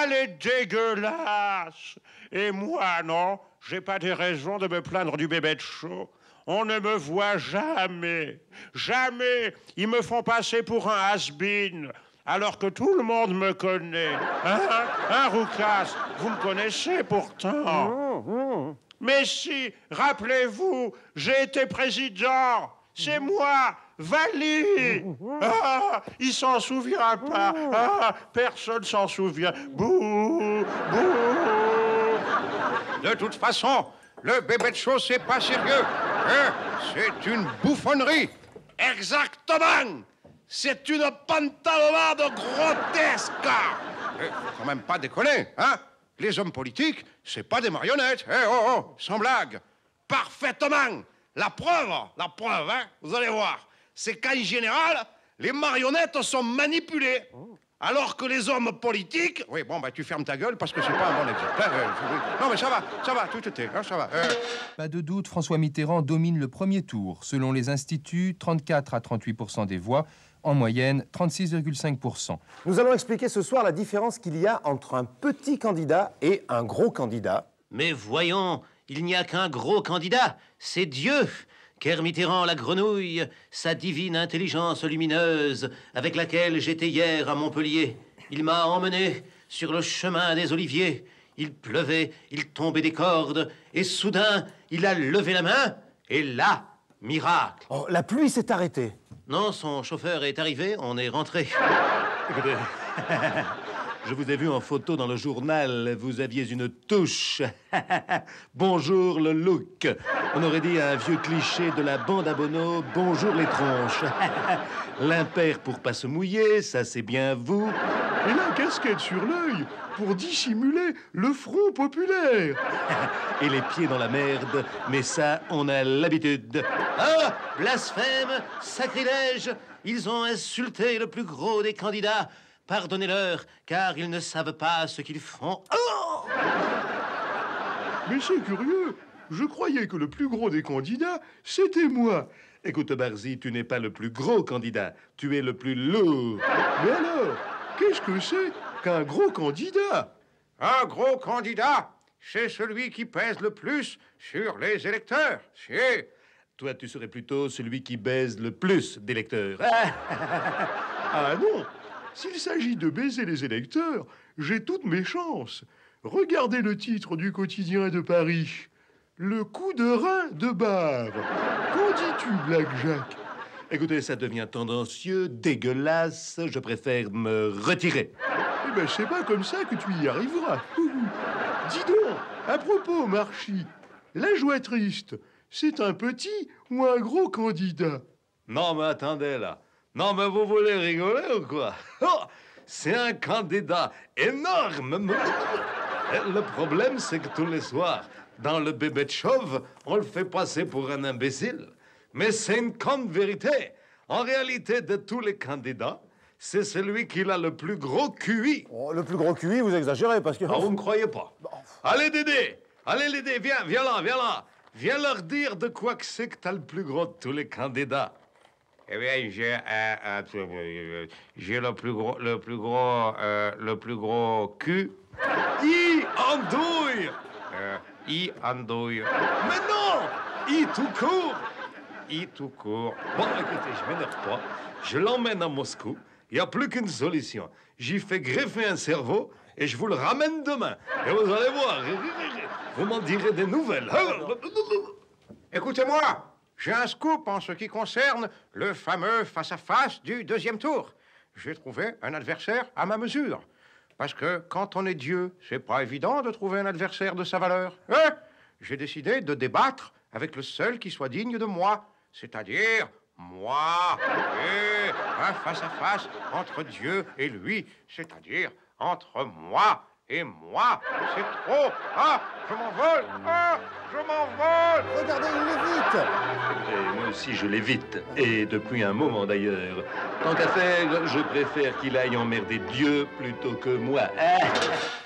les dégueulasses. Et moi, non, j'ai pas des raisons de me plaindre du Bébête Show. On ne me voit jamais. Jamais. Ils me font passer pour un has-been, alors que tout le monde me connaît. Hein, Roucas, vous me connaissez pourtant. Mais si, rappelez-vous, j'ai été président. C'est moi, Vali. Ah, il s'en souvient pas. Ah, personne s'en souvient. Bouh, bouh. De toute façon, le Bébête Show, c'est pas sérieux. Hein? C'est une bouffonnerie. Exactement. C'est une pantalonnade grotesque. Faut quand même pas déconner, hein? Les hommes politiques, c'est pas des marionnettes. Sans blague. Parfaitement. La preuve, hein, vous allez voir, c'est qu'en général, les marionnettes sont manipulées. Alors que les hommes politiques... Oui, bon, bah tu fermes ta gueule parce que c'est pas un bon exemple. Non, mais ça va, tout était, hein, ça va. Pas de doute, François Mitterrand domine le premier tour. Selon les instituts, 34 à 38% des voix, en moyenne 36,5%. Nous allons expliquer ce soir la différence qu'il y a entre un petit candidat et un gros candidat. Mais voyons, il n'y a qu'un gros candidat, c'est Dieu. Ker Mitterrand, la grenouille, sa divine intelligence lumineuse, avec laquelle j'étais hier à Montpellier. Il m'a emmené sur le chemin des oliviers. Il pleuvait, il tombait des cordes, et soudain, il a levé la main, et là, miracle. Oh, la pluie s'est arrêtée. Non, son chauffeur est arrivé, on est rentré. Écoutez, Je vous ai vu en photo dans le journal. Vous aviez une touche. Bonjour le look. On aurait dit un vieux cliché de la bande à Bono. Bonjour les tronches. L'impair pour pas se mouiller, ça c'est bien vous. Et la casquette sur l'œil pour dissimuler le front populaire. Et les pieds dans la merde, mais ça, on a l'habitude. Ah, blasphème, sacrilège, ils ont insulté le plus gros des candidats. Pardonnez-leur, car ils ne savent pas ce qu'ils font. Oh! Mais c'est curieux, je croyais que le plus gros des candidats, c'était moi. Écoute, Barzy, tu n'es pas le plus gros candidat, tu es le plus lourd. Mais alors, qu'est-ce que c'est qu'un gros candidat? Un gros candidat, c'est celui qui pèse le plus sur les électeurs. C'est... Toi, tu serais plutôt celui qui baise le plus d'électeurs. Ah non! S'il s'agit de baiser les électeurs, j'ai toutes mes chances. Regardez le titre du quotidien de Paris. Le coup de rein de Barre. Qu'en dis-tu, Black Jack? Écoutez, ça devient tendancieux, dégueulasse. Je préfère me retirer. Eh ben, c'est pas comme ça que tu y arriveras. Dis donc, à propos, Marchi, la joie triste, c'est un petit ou un gros candidat? Non, mais attendez, là. Non, mais vous voulez rigoler ou quoi? Oh, c'est un candidat énorme. Le problème, c'est que tous les soirs, dans le bébé de chauve, on le fait passer pour un imbécile. Mais c'est une grande vérité. En réalité, de tous les candidats, c'est celui qui a le plus gros QI. Oh, le plus gros QI, vous exagérez, parce que... Ah, vous ne croyez pas? Allez, Dédé! Allez, Dédé, viens là, viens là. Viens leur dire de quoi que c'est que t'as le plus gros de tous les candidats. Eh bien, j'ai le plus gros cul. I andouille. I andouille. Mais non! I tout court. I tout court. Bon, écoutez, je m'énerve pas. Je l'emmène à Moscou. Il n'y a plus qu'une solution. J'y fais greffer un cerveau et je vous le ramène demain. Et vous allez voir. Vous m'en direz des nouvelles. Écoutez-moi. J'ai un scoop en ce qui concerne le fameux face-à-face du deuxième tour. J'ai trouvé un adversaire à ma mesure. Parce que quand on est Dieu, c'est pas évident de trouver un adversaire de sa valeur. J'ai décidé de débattre avec le seul qui soit digne de moi, c'est-à-dire moi. Et un face-à-face entre Dieu et lui, c'est-à-dire entre moi et moi. C'est trop. Ah, je m'envole. Ah, je m'envole. Regardez, il l'évite. Et moi aussi, je l'évite. Et depuis un moment, d'ailleurs. Tant qu'à faire, je préfère qu'il aille emmerder Dieu plutôt que moi.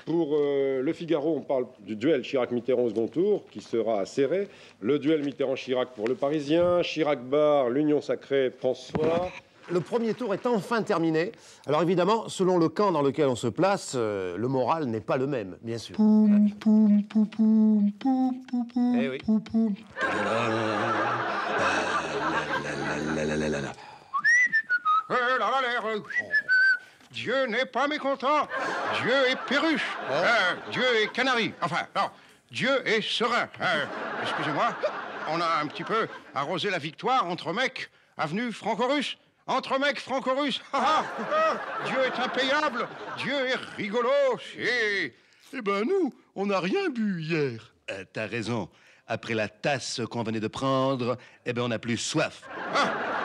Pour Le Figaro, on parle du duel Chirac-Mitterrand au second tour, qui sera serré. Le duel Mitterrand-Chirac pour Le Parisien. Chirac-Barre, l'Union sacrée, François. Le premier tour est enfin terminé. Alors évidemment, selon le camp dans lequel on se place, le moral n'est pas le même, bien sûr. Eh oui. Dieu n'est pas mécontent. Dieu est perruche. Dieu est canari. Enfin, non, Dieu est serein. Excusez-moi, on a un petit peu arrosé la victoire entre mecs, avenue Franco-Russe. Entre mecs franco-russes. Dieu est impayable. Dieu est rigolo. Eh ben nous, on n'a rien bu hier. T'as raison. Après la tasse qu'on venait de prendre, eh ben on n'a plus soif.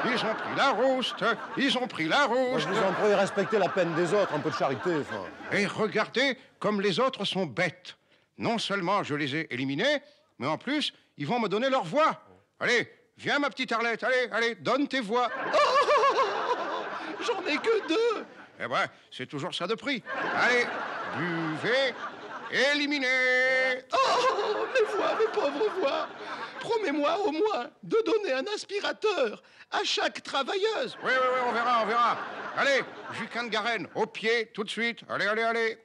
Ils ont pris la rouste. Ils ont pris la rouste. Vous en pourriez respecter la peine des autres, un peu de charité. Enfin. Et regardez comme les autres sont bêtes. Non seulement je les ai éliminés, mais en plus, ils vont me donner leur voix. Allez, viens ma petite Arlette. Allez, donne tes voix. J'en ai que 2. Eh ben, c'est toujours ça de prix. Allez, buvez, éliminez. Oh, mes voix, mes pauvres voix. Promets-moi au moins de donner un aspirateur à chaque travailleuse. Oui, on verra. Allez, Jucan de Garenne, au pied, tout de suite. Allez.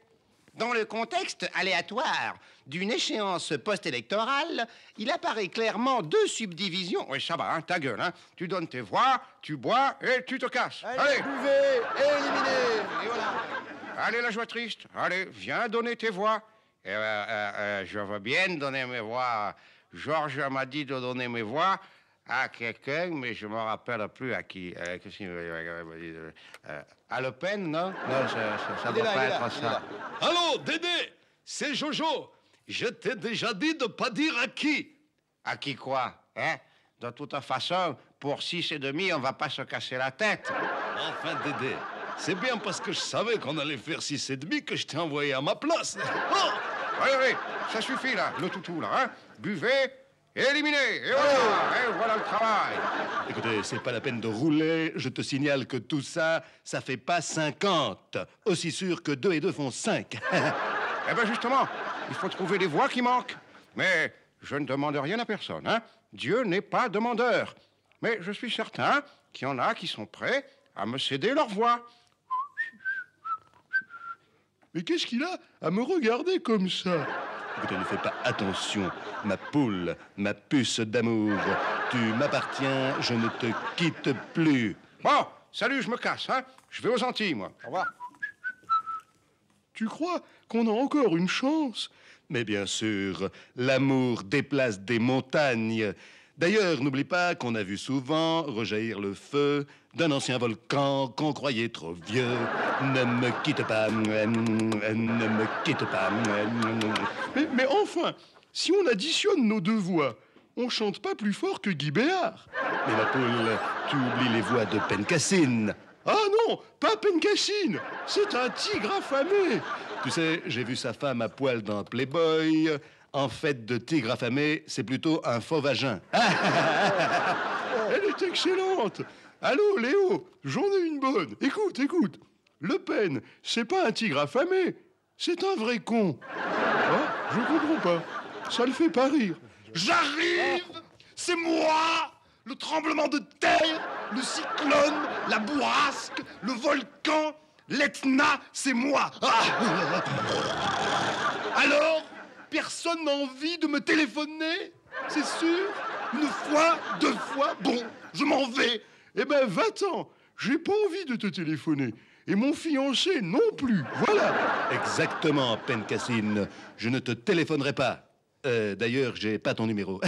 Dans le contexte aléatoire d'une échéance post-électorale, il apparaît clairement 2 subdivisions. Oui, ça va, ta gueule, hein. Tu donnes tes voix, tu bois et tu te casses. Allez, buvez, éliminez. Et voilà. Allez, la joie triste. Allez, viens donner tes voix. Je veux bien donner mes voix. Georges m'a dit de donner mes voix à quelqu'un, mais je ne me rappelle plus à qui. À Le Pen, non? Non, ça ne doit pas être ça. Allô, Dédé, c'est Jojo. Je t'ai déjà dit de ne pas dire à qui. À qui quoi, hein? De toute façon, pour 6,5, on ne va pas se casser la tête. Enfin, Dédé, c'est bien parce que je savais qu'on allait faire 6,5 que je t'ai envoyé à ma place. Oh! Oui, ça suffit, là, le toutou, là, hein? Buvez, éliminez, et voilà le travail. Écoutez, c'est pas la peine de rouler. Je te signale que tout ça, ça fait pas 50. Aussi sûr que 2 et 2 font 5. Eh bien, justement, il faut trouver les voix qui manquent. Mais je ne demande rien à personne, hein? Dieu n'est pas demandeur. Mais je suis certain qu'il y en a qui sont prêts à me céder leur voix. Mais qu'est-ce qu'il a à me regarder comme ça? Écoutez, ne fais pas attention, ma poule, ma puce d'amour. Tu m'appartiens, je ne te quitte plus. Bon, salut, je me casse, hein? Je vais aux Antilles, moi. Au revoir. Tu crois qu'on a encore une chance? Mais bien sûr, l'amour déplace des montagnes. D'ailleurs, n'oublie pas qu'on a vu souvent rejaillir le feu d'un ancien volcan qu'on croyait trop vieux. Ne me quitte pas, ne me quitte pas. Mais enfin, si on additionne nos deux voix, on chante pas plus fort que Guy Béard. Mais ma poule, tu oublies les voix de Pencassine. Ah non, pas Pencassine, c'est un tigre affamé. Tu sais, j'ai vu sa femme à poil dans Playboy. En fait, de tigre affamé, c'est plutôt un faux vagin. Elle est excellente. Allô, Léo, j'en ai une bonne. Écoute. Le Pen, c'est pas un tigre affamé, c'est un vrai con. Hein? Je comprends pas. Ça le fait pas rire. J'arrive! C'est moi! Le tremblement de terre, le cyclone, la bourrasque, le volcan, l'Etna, c'est moi! Ah! Alors, personne n'a envie de me téléphoner? C'est sûr? Une fois, 2 fois, bon, je m'en vais. Eh ben, va-t'en. J'ai pas envie de te téléphoner. Et mon fiancé non plus. Voilà. Exactement, Pencassine. Je ne te téléphonerai pas. D'ailleurs, j'ai pas ton numéro.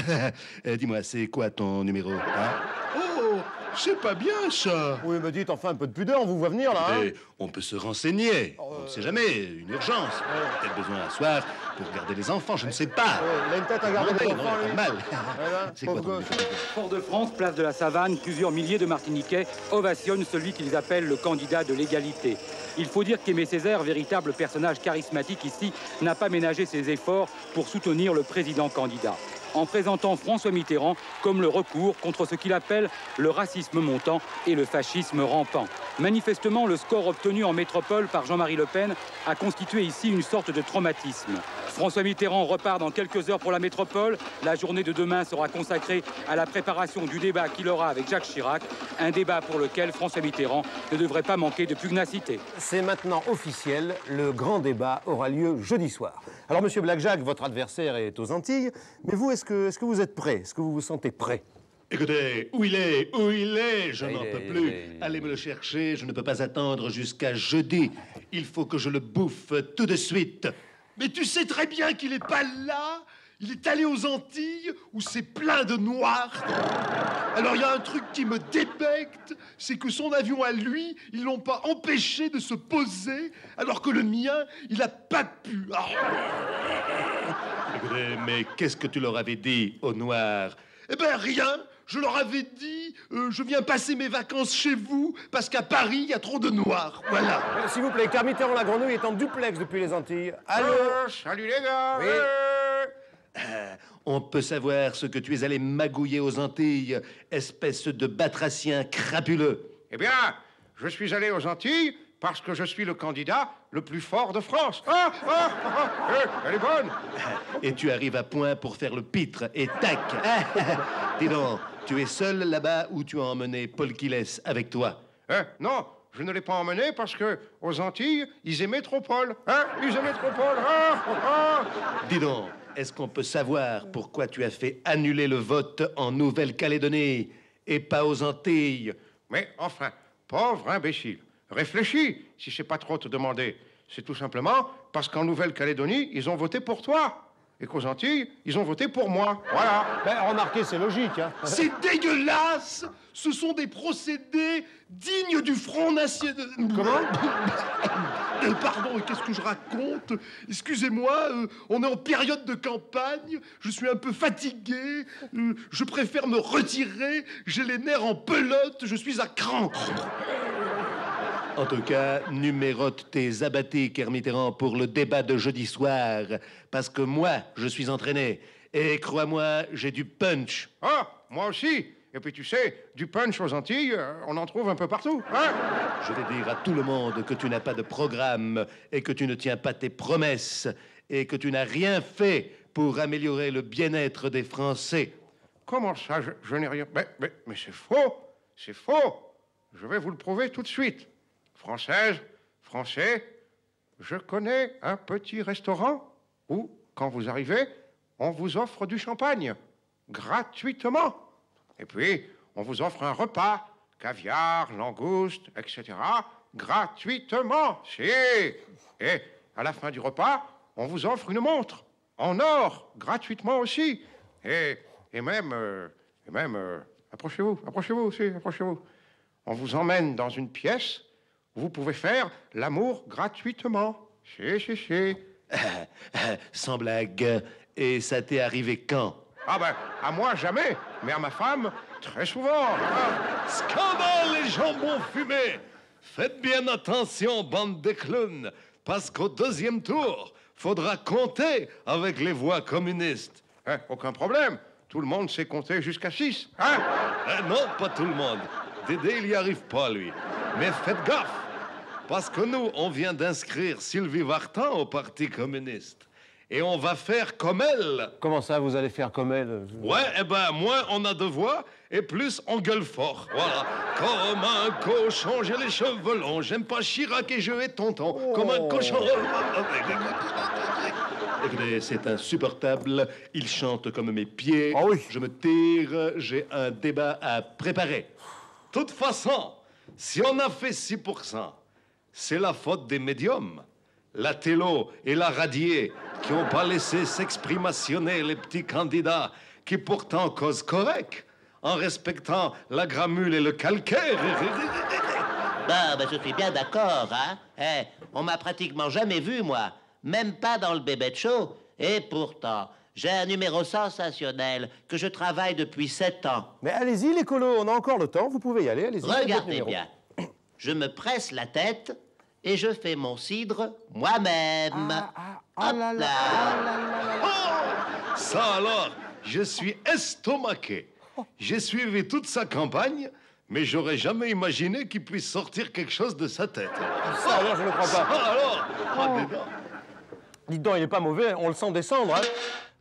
Dis-moi, c'est quoi ton numéro, hein? Oh, c'est pas bien, ça. Oui, me dites, enfin, un peu de pudeur, on vous voit venir, là, hein? On peut se renseigner. On ne sait jamais, une urgence. Peut-être besoin un soir pour garder les enfants, je ne sais pas. Il a une tête à garder les enfants, lui. Mal. C'est quoi ton numéro? Fort-de-France, place de la Savane, plusieurs milliers de Martiniquais ovationnent celui qu'ils appellent le candidat de l'égalité. Il faut dire qu'Aimé Césaire, véritable personnage charismatique ici, n'a pas ménagé ses efforts pour soutenir le président candidat, en présentant François Mitterrand comme le recours contre ce qu'il appelle le racisme montant et le fascisme rampant. Manifestement, le score obtenu en métropole par Jean-Marie Le Pen a constitué ici une sorte de traumatisme. François Mitterrand repart dans quelques heures pour la métropole. La journée de demain sera consacrée à la préparation du débat qu'il aura avec Jacques Chirac, un débat pour lequel François Mitterrand ne devrait pas manquer de pugnacité. C'est maintenant officiel, le grand débat aura lieu jeudi soir. Alors, monsieur Black-Jacques, votre adversaire est aux Antilles, mais vous, est-ce que vous êtes prêt? Est-ce que vous vous sentez prêt? Écoutez, où il est? Je n'en peux plus. Allez me le chercher, je ne peux pas attendre jusqu'à jeudi. Il faut que je le bouffe tout de suite. Mais tu sais très bien qu'il n'est pas là. Il est allé aux Antilles où c'est plein de noirs. Alors il y a un truc qui me débecte, c'est que son avion à lui, ils l'ont pas empêché de se poser, alors que le mien, il a pas pu. Ah. Écoutez, mais qu'est-ce que tu leur avais dit aux noirs? Eh ben rien. Je leur avais dit, je viens passer mes vacances chez vous parce qu'à Paris, il y a trop de noirs. Voilà. S'il vous plaît, car Mitterrand la Grenouille est en duplex depuis les Antilles. Allô? Salut les gars. Oui. On peut savoir ce que tu es allé magouiller aux Antilles, espèce de batracien crapuleux. Eh bien, je suis allé aux Antilles parce que je suis le candidat le plus fort de France. Elle est bonne. Et tu arrives à point pour faire le pitre et tac. Dis donc, tu es seul là-bas ou tu as emmené Paul Quiles avec toi? Non, je ne l'ai pas emmené parce que aux Antilles, ils aimaient trop Paul. Ils aimaient trop Paul. Dis donc, est-ce qu'on peut savoir pourquoi tu as fait annuler le vote en Nouvelle-Calédonie et pas aux Antilles? Mais enfin, pauvre imbécile, réfléchis si c'est pas trop te demander. C'est tout simplement parce qu'en Nouvelle-Calédonie, ils ont voté pour toi. et qu'aux Antilles, ils ont voté pour moi. Voilà. Ben, remarquez, c'est logique, hein. C'est dégueulasse! Ce sont des procédés dignes du Front National. Comment? Pardon, qu'est-ce que je raconte? Excusez-moi, on est en période de campagne, je suis un peu fatigué, je préfère me retirer, j'ai les nerfs en pelote, je suis à cran. En tout cas, numérote tes abattés, Kermitterrand, pour le débat de jeudi soir, parce que moi, je suis entraîné, et crois-moi, j'ai du punch. Ah, moi aussi. Et puis tu sais, du punch aux Antilles, on en trouve un peu partout, hein? Je vais dire à tout le monde que tu n'as pas de programme et que tu ne tiens pas tes promesses et que tu n'as rien fait pour améliorer le bien-être des Français. Comment ça, je n'ai rien... Mais c'est faux. C'est faux. Je vais vous le prouver tout de suite. Française, Français, je connais un petit restaurant où, quand vous arrivez, on vous offre du champagne, gratuitement. Et puis, on vous offre un repas, caviar, langoustes, etc., gratuitement. Si. Et à la fin du repas, on vous offre une montre, en or, gratuitement aussi. Et même, approchez-vous aussi, approchez-vous. On vous emmène dans une pièce où vous pouvez faire l'amour gratuitement. Si. Sans blague. Et ça t'est arrivé quand? Ah ben, à moi, jamais. Mais à ma femme, très souvent. Scandale et jambon fumé! Faites bien attention, bande de clowns, parce qu'au deuxième tour, faudra compter avec les voix communistes. Hein, aucun problème. Tout le monde sait compter jusqu'à 6. Hein? Non, pas tout le monde. Dédé, il n'y arrive pas, lui. Mais faites gaffe, parce que nous, on vient d'inscrire Sylvie Vartan au Parti communiste. Et on va faire comme elle. Comment ça, vous allez faire comme elle? Ouais, eh ben, moins on a de voix, et plus on gueule fort. Voilà. Comme un cochon, j'ai les cheveux longs. J'aime pas Chirac et je vais tonton. Comme un cochon. Écoutez, c'est insupportable. Il chante comme mes pieds. Ah oui. Je me tire. J'ai un débat à préparer. De toute façon, si on a fait 6%, c'est la faute des médiums. La télo et la radier qui n'ont pas laissé s'exprimationner les petits candidats qui pourtant causent correct en respectant la gramule et le calcaire. Ben, je suis bien d'accord, hein. On m'a pratiquement jamais vu, moi. Même pas dans le Bébête Show. Et pourtant, j'ai un numéro sensationnel que je travaille depuis 7 ans. Mais allez-y, les colos, on a encore le temps, vous pouvez y aller, allez-y. Regardez bien. Je me presse la tête et je fais mon cidre moi-même. Hop là. Ça alors, je suis estomaqué. J'ai suivi toute sa campagne, mais j'aurais jamais imaginé qu'il puisse sortir quelque chose de sa tête. Ça alors, je ne le crois pas. Ça alors. Dites donc, il est pas mauvais, on le sent descendre, hein.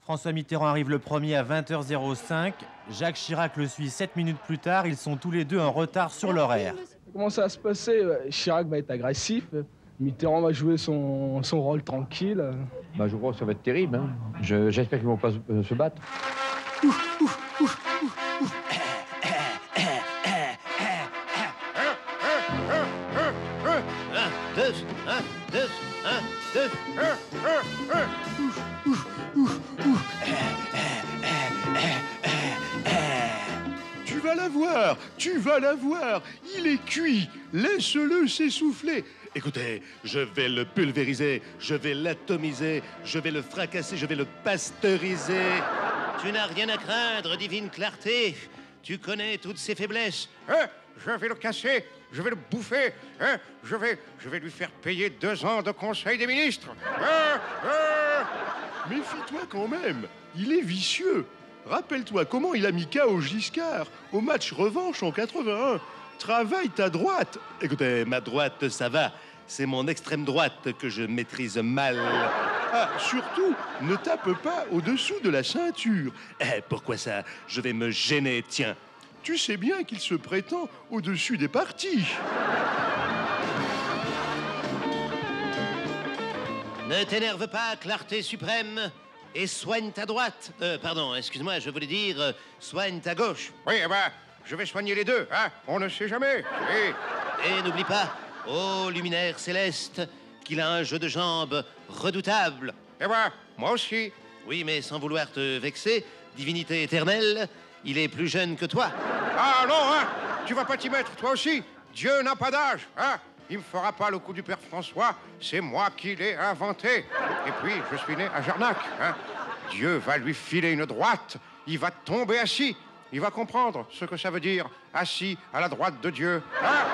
François Mitterrand arrive le premier à 20h05. Jacques Chirac le suit 7 minutes plus tard. Ils sont tous les deux en retard sur l'horaire. Comment ça va se passer? Chirac va être agressif. Mitterrand va jouer son rôle tranquille. Je crois que ça va être terrible. Hein. J'espère qu'ils vont pas se battre. Tu vas la voir, il est cuit, laisse-le s'essouffler. Écoutez, je vais le pulvériser, je vais l'atomiser, je vais le fracasser, je vais le pasteuriser. Tu n'as rien à craindre, divine clarté. Tu connais toutes ses faiblesses. Je vais le casser, je vais le bouffer, je vais lui faire payer 2 ans de Conseil des ministres. Méfie-toi quand même, il est vicieux. Rappelle-toi comment il a mis KO Giscard au match revanche en 81. Travaille ta droite. Écoutez, ma droite, ça va. C'est mon extrême droite que je maîtrise mal. Ah, surtout, ne tape pas au-dessous de la ceinture. Pourquoi ça? Je vais me gêner, tiens. Tu sais bien qu'il se prétend au-dessus des partis. Ne t'énerve pas, clarté suprême, et soigne ta droite. Pardon, excuse-moi, je voulais dire soigne ta gauche. Oui, je vais soigner les deux, hein. On ne sait jamais. Et n'oublie pas, ô luminaire céleste, qu'il a un jeu de jambes redoutable. Moi aussi. Oui, mais sans vouloir te vexer, divinité éternelle, il est plus jeune que toi. Ah non, hein? Tu vas pas t'y mettre, toi aussi? Dieu n'a pas d'âge, hein? Il me fera pas le coup du père François, c'est moi qui l'ai inventé. Et puis, je suis né à Jarnac, hein? Dieu va lui filer une droite, il va tomber assis. Il va comprendre ce que ça veut dire, assis à la droite de Dieu, hein?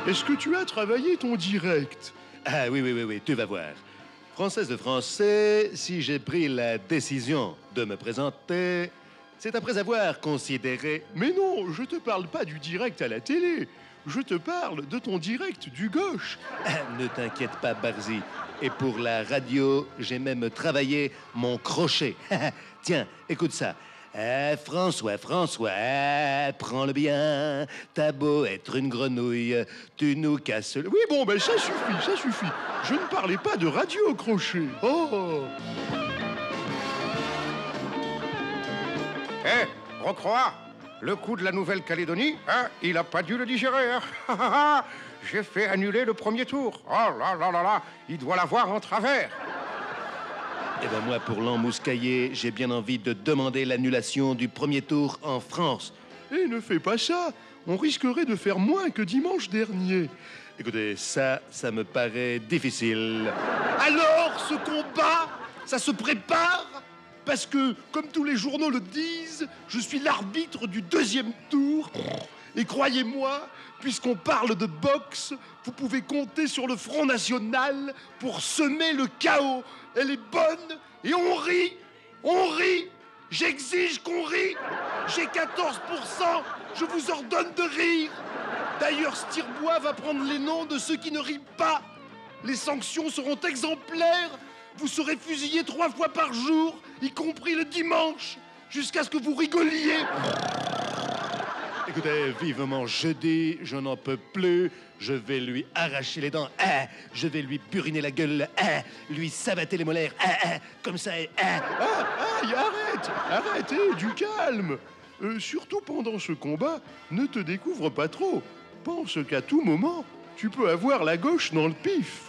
Est-ce que tu as travaillé ton direct? Ah oui, tu vas voir. Française de français, si j'ai pris la décision de me présenter, c'est après avoir considéré... Mais non, je te parle pas du direct à la télé. Je te parle de ton direct du gauche. Ne t'inquiète pas, Barzy. Et pour la radio, j'ai même travaillé mon crochet. Tiens, écoute ça. François, prends-le bien. T'as beau être une grenouille, tu nous casses le... Oui, bon, ben ça suffit. Je ne parlais pas de radio au crochet. Oh! Rocroi, le coup de la Nouvelle-Calédonie, hein, il a pas dû le digérer, hein. J'ai fait annuler le premier tour. Oh là, il doit l'avoir en travers. Eh ben moi, pour l'embuscailler, j'ai bien envie de demander l'annulation du premier tour en France. Et ne fais pas ça. On risquerait de faire moins que dimanche dernier. Écoutez, ça me paraît difficile. Alors, ce combat, ça se prépare? Parce que, comme tous les journaux le disent, je suis l'arbitre du deuxième tour. Et croyez-moi, puisqu'on parle de boxe, vous pouvez compter sur le Front National pour semer le chaos. Elle est bonne et on rit. J'exige qu'on rit. J'ai 14%, je vous ordonne de rire. D'ailleurs, Stirbois va prendre les noms de ceux qui ne rient pas. Les sanctions seront exemplaires. Vous serez fusillé 3 fois par jour, y compris le dimanche, jusqu'à ce que vous rigoliez. Écoutez, vivement jeudi, je n'en peux plus. Je vais lui arracher les dents. Je vais lui buriner la gueule. Lui sabater les molaires. Comme ça. Aïe, arrête, du calme. Surtout pendant ce combat, ne te découvre pas trop. Pense qu'à tout moment, tu peux avoir la gauche dans le pif.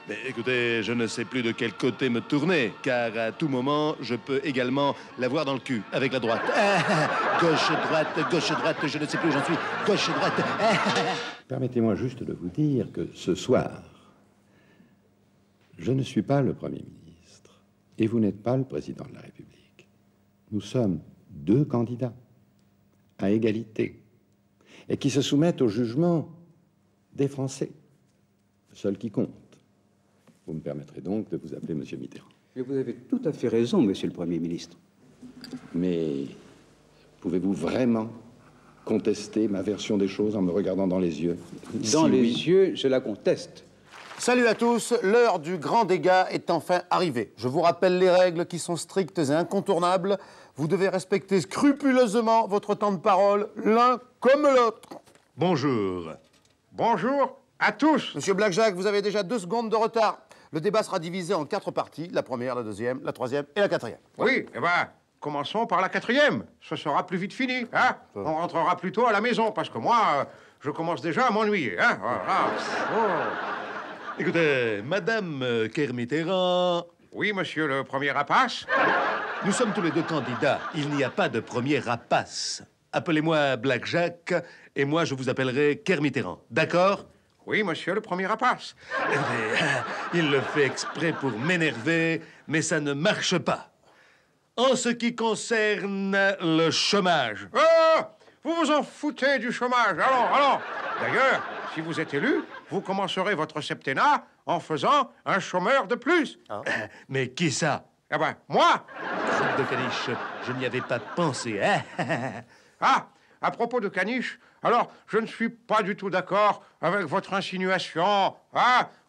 Mais écoutez, je ne sais plus de quel côté me tourner, car à tout moment, je peux également l'avoir dans le cul, avec la droite. Gauche, droite, je ne sais plus où j'en suis. Gauche, droite. Permettez-moi juste de vous dire que ce soir, je ne suis pas le Premier ministre, et vous n'êtes pas le Président de la République. Nous sommes 2 candidats, à égalité, et qui se soumettent au jugement des Français, seul qui compte. Vous me permettrez donc de vous appeler Monsieur Mitterrand. Et vous avez tout à fait raison, Monsieur le Premier ministre. Mais pouvez-vous vraiment contester ma version des choses en me regardant dans les yeux? Dans les yeux, je la conteste. Salut à tous, l'heure du grand dégât est enfin arrivée. Je vous rappelle les règles qui sont strictes et incontournables. Vous devez respecter scrupuleusement votre temps de parole, l'un comme l'autre. Bonjour. Bonjour à tous. Monsieur Blackjack, vous avez déjà 2 secondes de retard. Le débat sera divisé en 4 parties, la première, la deuxième, la troisième et la quatrième. Oui, eh ben, commençons par la 4e. Ce sera plus vite fini, hein? On rentrera plus tôt à la maison, parce que moi, je commence déjà à m'ennuyer, hein? Voilà. Écoutez, Madame Kermitterrand... Oui, monsieur le premier rapace? Nous sommes tous les 2 candidats. Il n'y a pas de premier rapace. Appelez-moi Blackjack, et moi, je vous appellerai Kermitterrand. D'accord? Oui, monsieur le premier rapace. Il le fait exprès pour m'énerver, mais ça ne marche pas. En ce qui concerne le chômage... Vous vous en foutez du chômage, allons. D'ailleurs, si vous êtes élu, vous commencerez votre septennat en faisant un chômeur de plus. Mais qui ça? Eh ben, moi. Crotte de caniche, je n'y avais pas pensé, hein? À propos de caniche, alors, je ne suis pas du tout d'accord avec votre insinuation,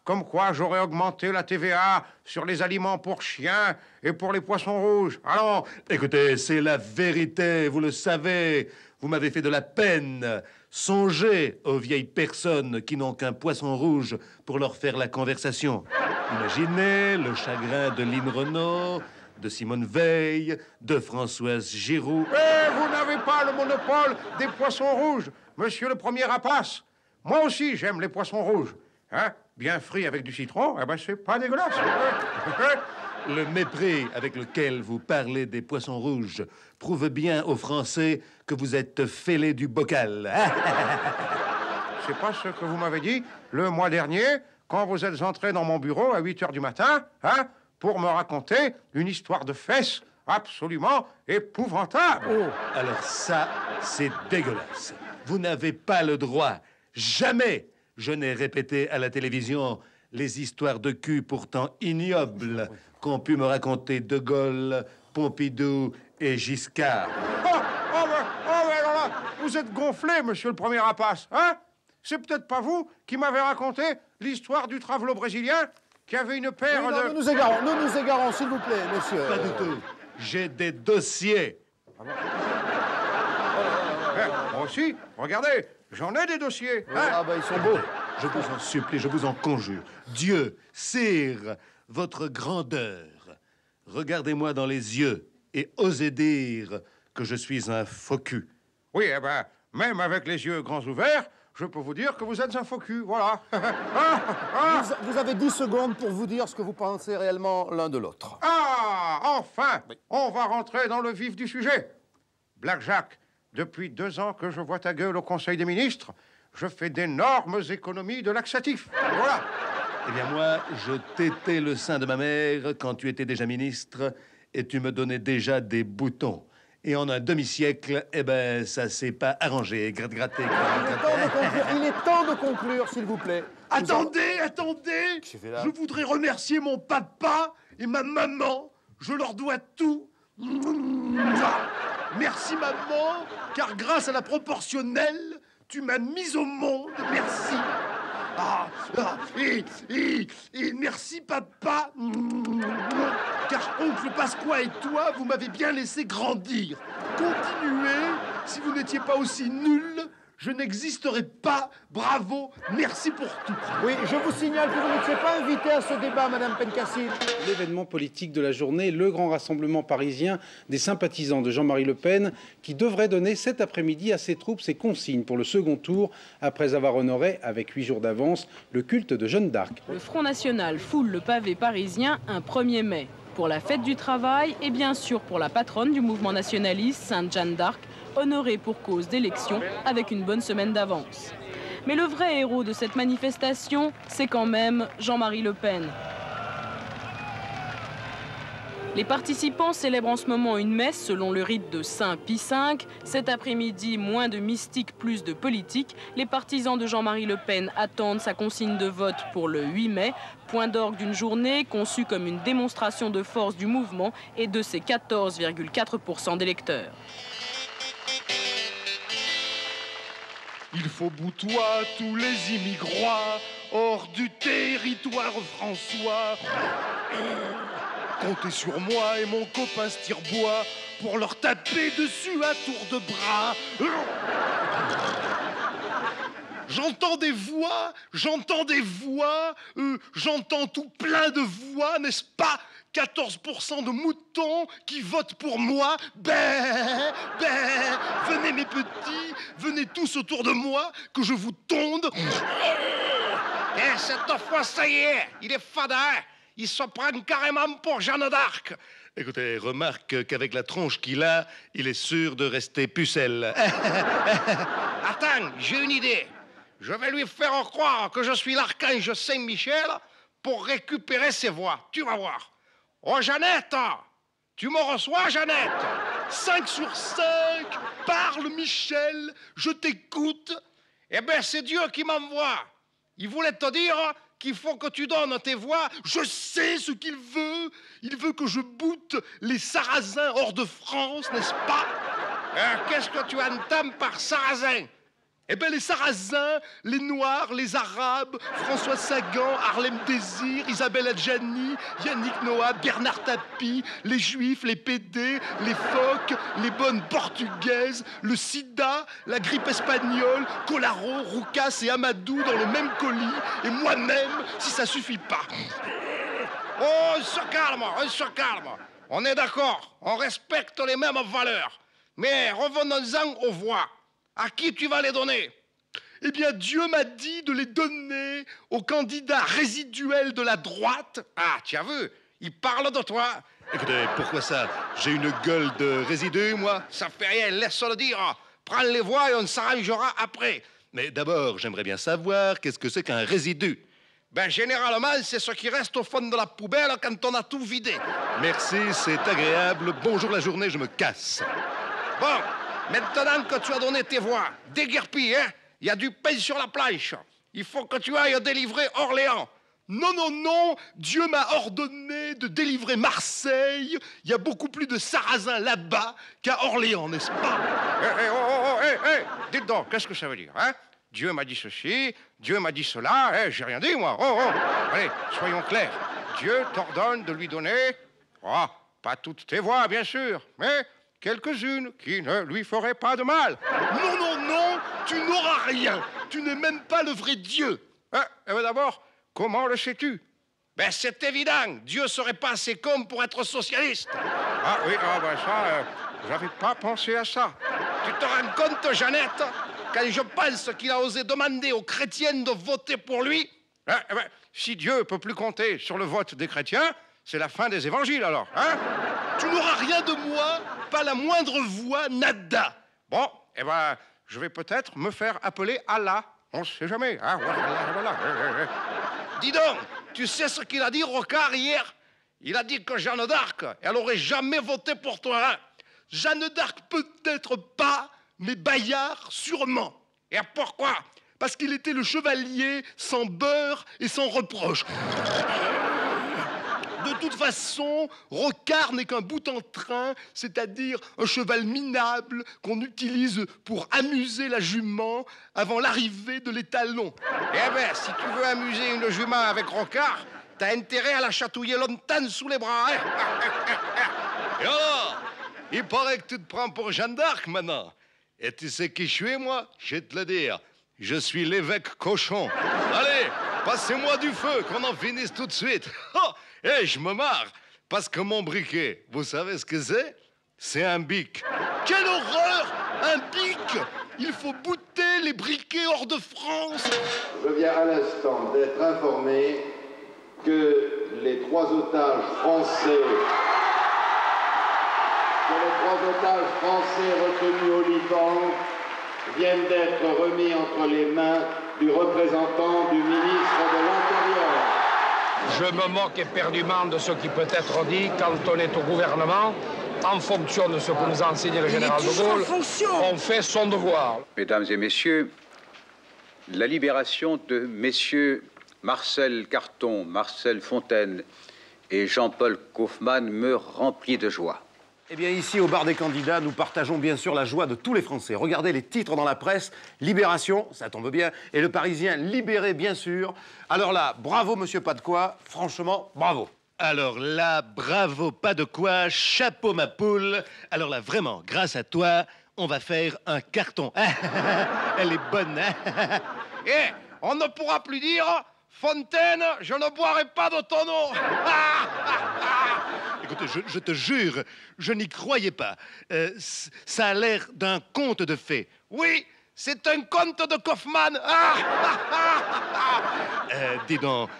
comme quoi j'aurais augmenté la TVA sur les aliments pour chiens et pour les poissons rouges. Allons. Écoutez, c'est la vérité, vous le savez. Vous m'avez fait de la peine. Songez aux vieilles personnes qui n'ont qu'un poisson rouge pour leur faire la conversation. Imaginez le chagrin de Lynn Renault, de Simone Veil, de Françoise Giroud. Vous n'avez pas le monopole des poissons rouges, monsieur le premier rapace. Moi aussi, j'aime les poissons rouges. hein, bien frit avec du citron, eh ben c'est pas dégueulasse. Le mépris avec lequel vous parlez des poissons rouges prouve bien aux Français que vous êtes fêlés du bocal. C'est pas ce que vous m'avez dit le mois dernier, quand vous êtes entré dans mon bureau à 8 h du matin, hein, pour me raconter une histoire de fesses absolument épouvantable. Oh, alors ça, c'est dégueulasse. Vous n'avez pas le droit. Jamais je n'ai répété à la télévision les histoires de cul pourtant ignobles qu'ont pu me raconter De Gaulle, Pompidou et Giscard. Là, vous êtes gonflé, monsieur le premier rapace, hein? C'est peut-être pas vous qui m'avez raconté l'histoire du travelot brésilien qui avait une paire de... Nous nous égarons, s'il vous plaît, monsieur. Pas du tout. J'ai des dossiers. Moi aussi, regardez, j'en ai des dossiers. Hein? Ah ben, ils sont beaux. Je vous en supplie, je vous en conjure. Dieu, sire, votre grandeur. Regardez-moi dans les yeux et osez dire que je suis un faux cul. Oui, eh ben, même avec les yeux grands ouverts, je peux vous dire que vous êtes un faux cul, voilà. Vous avez 10 secondes pour vous dire ce que vous pensez réellement l'un de l'autre. Ah, enfin, on va rentrer dans le vif du sujet. Black Jack, depuis 2 ans que je vois ta gueule au Conseil des ministres, je fais d'énormes économies de laxatifs. Voilà. Eh bien, moi, je tétais le sein de ma mère quand tu étais déjà ministre et tu me donnais déjà des boutons. Et en un demi-siècle, eh ben, ça s'est pas arrangé. Gratter. Il est temps de conclure, s'il vous plaît. Attendez. Je voudrais remercier mon papa et ma maman. Je leur dois tout. Merci, maman, car grâce à la proportionnelle, tu m'as mise au monde. Merci. Et merci, papa, car oncle Pasqua et toi, vous m'avez bien laissé grandir. Continuez, si vous n'étiez pas aussi nul, je n'existerais pas. Bravo, merci pour tout. Oui, je vous signale que vous n'étiez pas invité à ce débat, Madame Pencassil. L'événement politique de la journée, le grand rassemblement parisien des sympathisants de Jean-Marie Le Pen, qui devrait donner cet après-midi à ses troupes ses consignes pour le second tour, après avoir honoré, avec 8 jours d'avance, le culte de Jeanne d'Arc. Le Front National foule le pavé parisien un 1er mai, pour la fête du travail et bien sûr pour la patronne du mouvement nationaliste, Sainte Jeanne d'Arc, honorée pour cause d'élection avec une bonne semaine d'avance. Mais le vrai héros de cette manifestation, c'est quand même Jean-Marie Le Pen. Les participants célèbrent en ce moment une messe selon le rite de Saint Pie V. Cet après-midi, moins de mystique, plus de politique. Les partisans de Jean-Marie Le Pen attendent sa consigne de vote pour le 8 mai, point d'orgue d'une journée conçue comme une démonstration de force du mouvement et de ses 14,4% d'électeurs. Il faut boutoir tous les immigrants hors du territoire François. Comptez sur moi et mon copain Stirbois pour leur taper dessus à tour de bras. J'entends des voix, j'entends tout plein de voix, n'est-ce pas? 14% de moutons qui votent pour moi. Venez mes petits, venez tous autour de moi, que je vous tonde. Et cette fois, ça y est, il est fada. Il se prend carrément pour Jeanne d'Arc. Écoutez, remarque qu'avec la tronche qu'il a, il est sûr de rester pucelle. Attends, j'ai une idée. Je vais lui faire croire que je suis l'archange Saint-Michel pour récupérer ses voix. Tu vas voir. Oh, Jeannette, tu me reçois, Jeannette? 5 sur 5, parle, Michel, je t'écoute. Eh bien, c'est Dieu qui m'envoie. Il voulait te dire qu'il faut que tu donnes tes voix. Je sais ce qu'il veut. Il veut que je boute les Sarrasins hors de France, n'est-ce pas? Qu'est-ce que tu entends par Sarrasins? Eh bien, les Sarrasins, les Noirs, les Arabes, François Sagan, Harlem Désir, Isabelle Adjani, Yannick Noah, Bernard Tapie, les Juifs, les PD, les phoques, les bonnes portugaises, le sida, la grippe espagnole, Colaro, Roucas et Amadou dans le même colis, et moi-même, si ça suffit pas. Oh, on se calme. On est d'accord, on respecte les mêmes valeurs. Mais revenons-en aux voix. À qui tu vas les donner? Eh bien, Dieu m'a dit de les donner aux candidats résiduels de la droite. Ah, tu as vu, il parle de toi. Écoutez, pourquoi ça? J'ai une gueule de résidu, moi? Ça fait rien, laisse-le dire. Prends les voix et on s'arrangera après. Mais d'abord, j'aimerais bien savoir qu'est-ce que c'est qu'un résidu. Ben, généralement, c'est ce qui reste au fond de la poubelle quand on a tout vidé. Merci, c'est agréable. Bonjour la journée, je me casse. Bon, maintenant que tu as donné tes voix, déguerpis, hein? Il y a du pain sur la planche. Il faut que tu ailles délivrer Orléans. Non, non, non, Dieu m'a ordonné de délivrer Marseille. Il y a beaucoup plus de Sarrasins là-bas qu'à Orléans, n'est-ce pas? Dites donc, qu'est-ce que ça veut dire, hein? Dieu m'a dit ceci, Dieu m'a dit cela, j'ai rien dit, moi. Allez, soyons clairs. Dieu t'ordonne de lui donner, pas toutes tes voix, bien sûr, mais quelques-unes qui ne lui feraient pas de mal. Non, non, non, tu n'auras rien. Tu n'es même pas le vrai Dieu. D'abord, comment le sais-tu? Ben, c'est évident, Dieu serait pas assez con pour être socialiste. Ah oui, ça, j'avais pas pensé à ça. Tu te rends compte, Jeannette, quand je pense qu'il a osé demander aux chrétiens de voter pour lui, si Dieu peut plus compter sur le vote des chrétiens, c'est la fin des évangiles alors, hein? Tu n'auras rien de moi, pas la moindre voix, nada. Bon, je vais peut-être me faire appeler Allah. On ne sait jamais, hein? Dis donc, tu sais ce qu'il a dit, Rocard, hier? Il a dit que Jeanne d'Arc, elle aurait jamais voté pour toi, hein? Jeanne d'Arc peut-être pas, mais Bayard sûrement. Et pourquoi? Parce qu'il était le chevalier sans beurre et sans reproche. De toute façon, Rocard n'est qu'un bout en train, c'est-à-dire un cheval minable qu'on utilise pour amuser la jument avant l'arrivée de l'étalon. Eh ben, si tu veux amuser une jument avec Rocard, t'as intérêt à la chatouiller longtemps sous les bras, hein? Et alors, il paraît que tu te prends pour Jeanne d'Arc maintenant. Et tu sais qui je suis, moi? Je vais te le dire. Je suis l'évêque cochon. Allez, passez-moi du feu, qu'on en finisse tout de suite. Et je me marre, parce que mon briquet, vous savez ce que c'est? C'est un bic. Quelle horreur! Un bic! Il faut bouter les briquets hors de France. Je viens à l'instant d'être informé que les trois otages français retenus au Liban viennent d'être remis entre les mains du représentant du ministre de l'Intérieur. Je me moque éperdument de ce qui peut être dit quand on est au gouvernement. En fonction de ce que nous a enseigné le général de Gaulle, on fait son devoir. Mesdames et messieurs, la libération de messieurs Marcel Carton, Marcel Fontaine et Jean-Paul Kaufmann me remplit de joie. Eh bien, ici, au bar des candidats, nous partageons bien sûr la joie de tous les Français. Regardez les titres dans la presse. Libération, ça tombe bien. Et le Parisien libéré, bien sûr. Alors là, bravo, monsieur Pas de quoi. Franchement, bravo. Alors là, bravo, pas de quoi. Chapeau, ma poule. Alors là, vraiment, grâce à toi, on va faire un carton. Elle est bonne, hein? On ne pourra plus dire Fontaine, je ne boirai pas de ton eau. Écoutez, je te jure, je n'y croyais pas. Ça a l'air d'un conte de fées. Oui, c'est un conte de Kaufmann. Dis donc,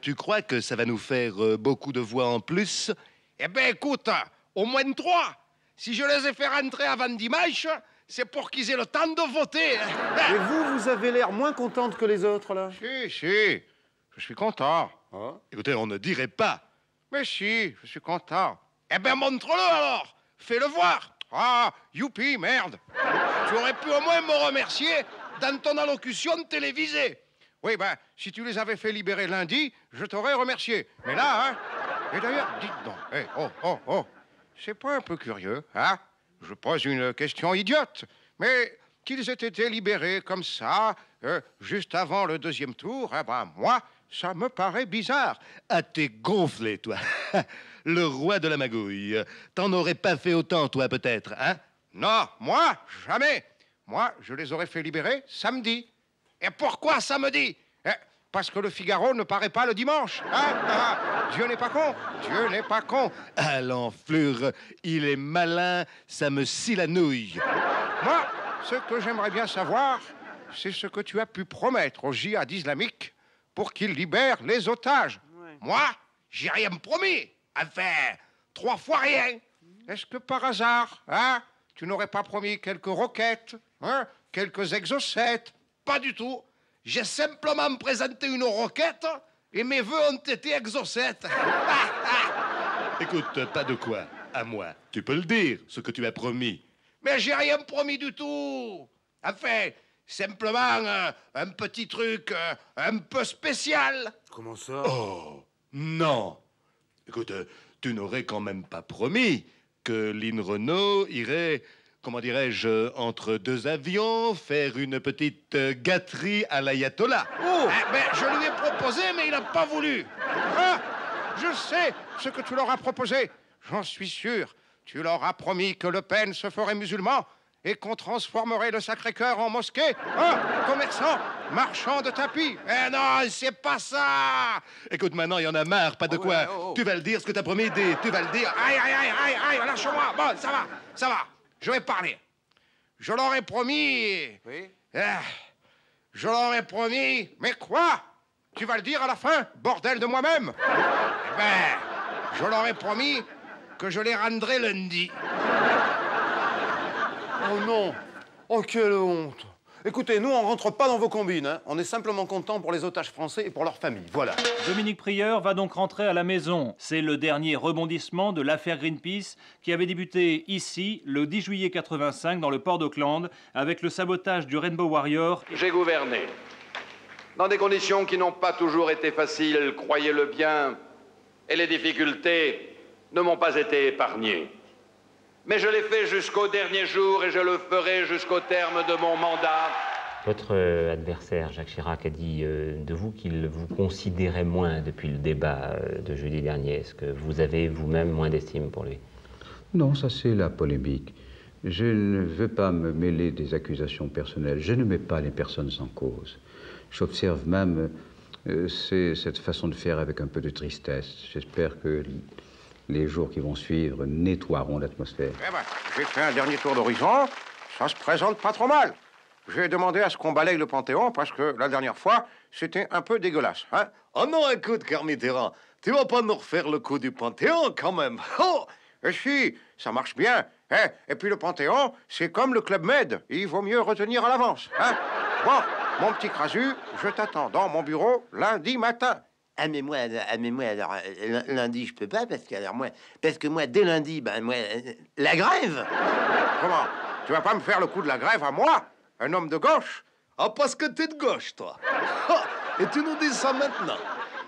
tu crois que ça va nous faire beaucoup de voix en plus? Eh bien, écoute, au moins 3. Si je les ai fait rentrer avant dimanche, c'est pour qu'ils aient le temps de voter. Et vous avez l'air moins contente que les autres, là? Si, je suis content. Écoutez, on ne dirait pas. Mais si, je suis content. Eh bien, montre-le alors. Fais-le voir. Youpi, merde. Tu aurais pu au moins me remercier dans ton allocution télévisée. Oui, si tu les avais fait libérer lundi, je t'aurais remercié. Mais là, hein. Et d'ailleurs, dites donc. C'est pas un peu curieux, hein? Je pose une question idiote. Mais qu'ils aient été libérés comme ça, juste avant le deuxième tour, moi, ça me paraît bizarre. Ah, t'es gonflé, toi. Le roi de la magouille. T'en aurais pas fait autant, toi, peut-être, hein? Non, moi, jamais. Moi, je les aurais fait libérer samedi. Et pourquoi samedi? Parce que le Figaro ne paraît pas le dimanche. Dieu n'est pas con. Dieu n'est pas con. Ah, l'enflure, il est malin, ça me scie la nouille. Moi, ce que j'aimerais bien savoir, c'est ce que tu as pu promettre au djihad islamique pour qu'ils libèrent les otages. Moi, j'ai rien promis. Enfin, 3 fois rien. Est-ce que par hasard, hein, tu n'aurais pas promis quelques roquettes, hein, quelques exocètes? Pas du tout. J'ai simplement présenté une roquette et mes vœux ont été exocètes. Écoute, pas de quoi. À moi. Tu peux le dire, ce que tu as promis. Mais j'ai rien promis du tout. Enfin, simplement un petit truc un peu spécial. Comment ça? Oh, non. Écoute, tu n'aurais quand même pas promis que Lynn Renault irait, comment dirais-je, entre 2 avions, faire une petite gâterie à l'ayatollah. Oh, ben, je lui ai proposé, mais il n'a pas voulu. Ah, je sais ce que tu leur as proposé. J'en suis sûr. Tu leur as promis que Le Pen se ferait musulman et qu'on transformerait le Sacré-Cœur en mosquée. Hein, commerçant, marchand de tapis. Eh non, c'est pas ça. Écoute, maintenant, il y en a marre, pas de quoi. Tu vas le dire, ce que t'as promis, tu vas le dire. Aïe, aïe, aïe, aïe, aïe, lâche-moi. Bon, ça va. Je vais parler. Je leur ai promis... Oui. Je leur ai promis... Mais quoi? Tu vas le dire à la fin, bordel de moi-même? Eh ben, je leur ai promis que je les rendrai lundi. Oh non! Oh, quelle honte! Écoutez, nous, on rentre pas dans vos combines, hein. On est simplement contents pour les otages français et pour leurs familles, voilà. Dominique Prieur va donc rentrer à la maison. C'est le dernier rebondissement de l'affaire Greenpeace qui avait débuté ici, le 10 juillet 85, dans le port d'Auckland, avec le sabotage du Rainbow Warrior. J'ai gouverné. Dans des conditions qui n'ont pas toujours été faciles, croyez-le bien, et les difficultés ne m'ont pas été épargnées. Mais je l'ai fait jusqu'au dernier jour et je le ferai jusqu'au terme de mon mandat. Votre adversaire, Jacques Chirac, a dit de vous qu'il vous considérait moins depuis le débat de jeudi dernier. Est-ce que vous avez vous-même moins d'estime pour lui? Non, ça c'est la polémique. Je ne veux pas me mêler des accusations personnelles. Je ne mets pas les personnes en cause. J'observe même cette façon de faire avec un peu de tristesse. J'espère que les jours qui vont suivre nettoieront l'atmosphère. Eh ben, j'ai fait un dernier tour d'horizon, ça se présente pas trop mal. J'ai demandé à ce qu'on balaye le Panthéon parce que la dernière fois, c'était un peu dégueulasse, hein. Oh non, écoute, Carl Mitterrand, tu vas pas nous refaire le coup du Panthéon, quand même. Oh! Et si, ça marche bien. Et puis le Panthéon, c'est comme le Club Med, il vaut mieux retenir à l'avance, hein. Bon, mon petit Crasu, je t'attends dans mon bureau lundi matin. Ah mais moi, alors, lundi, je peux pas, parce que moi, dès lundi, la grève. Comment? Tu vas pas me faire le coup de la grève à moi, un homme de gauche? Ah, parce que t'es de gauche, toi. Et tu nous dis ça maintenant.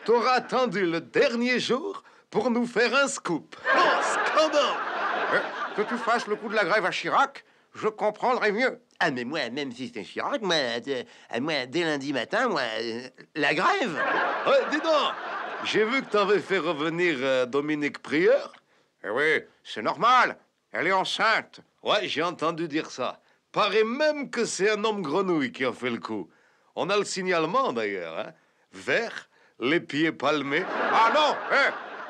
T'auras attendu le dernier jour pour nous faire un scoop. Oh, scandale! Que tu fasses le coup de la grève à Chirac, je comprendrais mieux. Ah, mais moi, même si c'était Chirac, moi, dès lundi matin, la grève. Ouais, dis donc, j'ai vu que t'avais fait revenir Dominique Prieur. Eh oui, c'est normal, elle est enceinte. Ouais, j'ai entendu dire ça. Paraît même que c'est un homme grenouille qui a fait le coup. On a le signalement, d'ailleurs, hein. Vert, les pieds palmés. Ah non,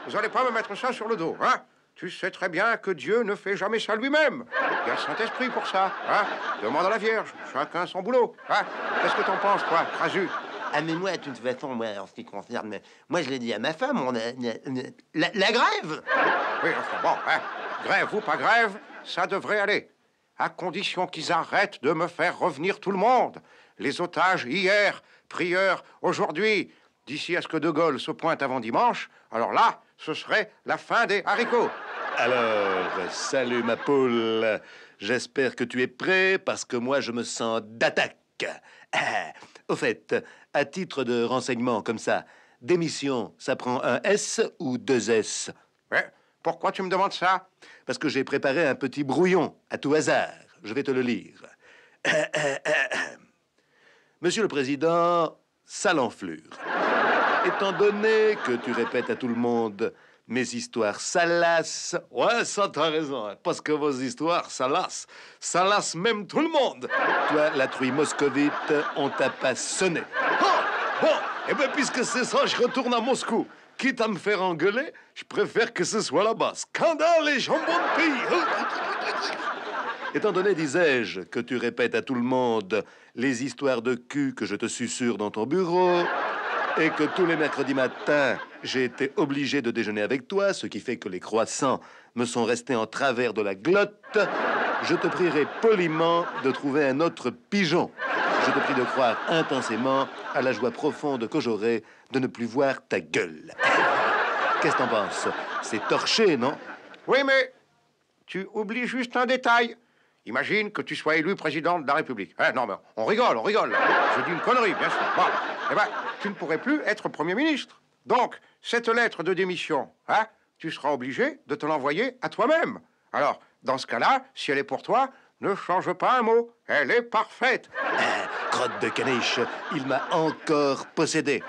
vous allez pas me mettre ça sur le dos, hein. Tu sais très bien que Dieu ne fait jamais ça lui-même. Il y a le Saint-Esprit pour ça, hein. Demande à la Vierge, chacun son boulot, hein. Qu'est-ce que t'en penses, toi, Crasu? Ah, mais moi, de toute façon, en ce qui concerne... Moi, je l'ai dit à ma femme, la grève. Oui, enfin bon, hein. Grève ou pas grève, ça devrait aller. À condition qu'ils arrêtent de me faire revenir tout le monde. Les otages hier, Prieur aujourd'hui. D'ici à ce que De Gaulle se pointe avant dimanche, alors là, ce serait la fin des haricots. Alors, salut ma poule. J'espère que tu es prêt parce que moi, je me sens d'attaque. Au fait, à titre de renseignement comme ça, démission, ça prend un S ou 2 S? Ouais, pourquoi tu me demandes ça? Parce que j'ai préparé un petit brouillon à tout hasard. Je vais te le lire. Monsieur le Président, sale enflure. Étant donné que tu répètes à tout le monde mes histoires salaces... Ouais, ça, t'as raison, hein, parce que vos histoires salaces, salaces même tout le monde. Toi, la truie moscovite, on t'a pas sonné. Oh, bon, eh bien, puisque c'est ça, je retourne à Moscou. Quitte à me faire engueuler, je préfère que ce soit là-bas. Scandale et jambon de pays. Étant donné, disais-je, que tu répètes à tout le monde les histoires de cul que je te susurre dans ton bureau, et que tous les mercredis matins, j'ai été obligé de déjeuner avec toi, ce qui fait que les croissants me sont restés en travers de la glotte, je te prierai poliment de trouver un autre pigeon. Je te prie de croire intensément à la joie profonde que j'aurai de ne plus voir ta gueule. Qu'est-ce que t'en penses? C'est torché, non? Oui, mais tu oublies juste un détail. Imagine que tu sois élu président de la République. Hein, non, mais on rigole, on rigole. Je dis une connerie, bien sûr. Bon, eh ben, tu ne pourrais plus être Premier ministre. Donc, cette lettre de démission, hein, tu seras obligé de te l'envoyer à toi-même. Alors, dans ce cas-là, si elle est pour toi, ne change pas un mot. Elle est parfaite. Crotte de caniche, il m'a encore possédé.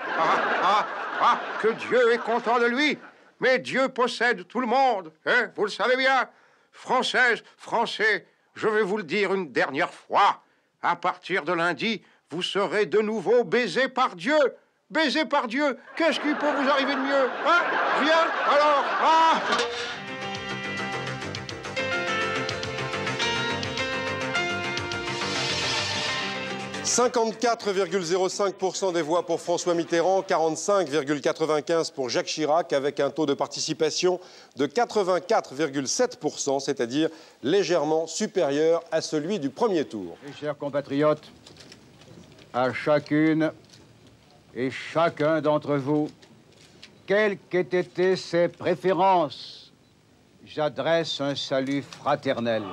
Que Dieu est content de lui. Mais Dieu possède tout le monde, hein, vous le savez bien. Françaises, Français, je vais vous le dire une dernière fois. À partir de lundi, vous serez de nouveau baisés par Dieu. Baisés par Dieu. Qu'est-ce qui peut vous arriver de mieux? Hein? Rien? Alors, 54,05% des voix pour François Mitterrand, 45,95% pour Jacques Chirac, avec un taux de participation de 84,7%, c'est-à-dire légèrement supérieur à celui du premier tour. Mes chers compatriotes, à chacune et chacun d'entre vous, quelles qu'aient été ses préférences, j'adresse un salut fraternel.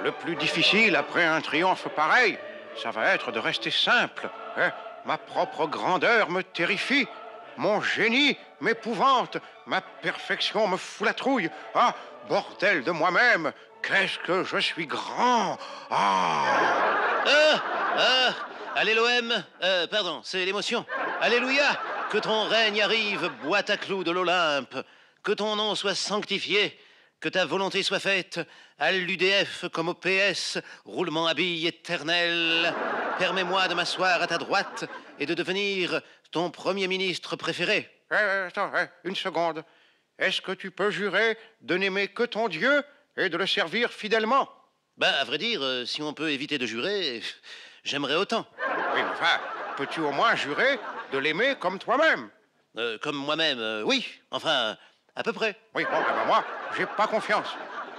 le plus difficile après un triomphe pareil, ça va être de rester simple. Hein? Ma propre grandeur me terrifie. Mon génie m'épouvante. Ma perfection me fout la trouille. Ah, bordel de moi-même, qu'est-ce que je suis grand. Allez l'OM, pardon, c'est l'émotion. Alléluia, que ton règne arrive, boîte à clous de l'Olympe. Que ton nom soit sanctifié, que ta volonté soit faite, à l'UDF comme au PS, roulement à billes éternel. Permets-moi de m'asseoir à ta droite et de devenir ton Premier ministre préféré. Attends, une seconde. Est-ce que tu peux jurer de n'aimer que ton Dieu et de le servir fidèlement? Ben, à vrai dire, si on peut éviter de jurer, j'aimerais autant. Oui, mais enfin, peux-tu au moins jurer de l'aimer comme toi-même? Comme moi-même, oui. Enfin, à peu près. Oui, bon, ben moi, j'ai pas confiance.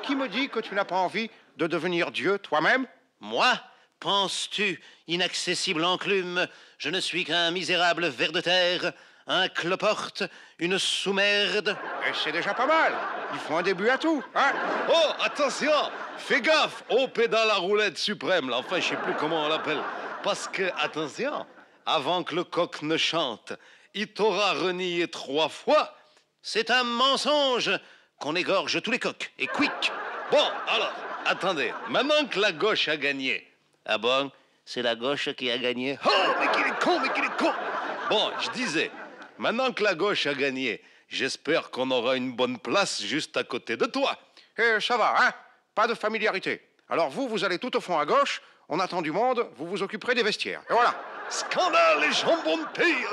Qui me dit que tu n'as pas envie de devenir Dieu toi-même? Moi? Penses-tu, inaccessible enclume, je ne suis qu'un misérable ver de terre, un cloporte, une sous-merde? Et c'est déjà pas mal. Il faut un début à tout, hein? Oh, attention! Fais gaffe au pédale à roulette suprême, là. Enfin, je sais plus comment on l'appelle. Parce que, attention, avant que le coq ne chante, il t'aura renié 3 fois. C'est un mensonge qu'on égorge tous les coqs. Et quick! Bon, alors, attendez. Maintenant que la gauche a gagné... Ah bon? C'est la gauche qui a gagné? Oh, mais qu'il est con, mais qu'il est con! Bon, je disais, maintenant que la gauche a gagné, j'espère qu'on aura une bonne place juste à côté de toi. Et ça va, hein? Pas de familiarité. Alors vous allez tout au fond à gauche. On attend du monde, vous vous occuperez des vestiaires. Et voilà. Scandale et jambon de pays!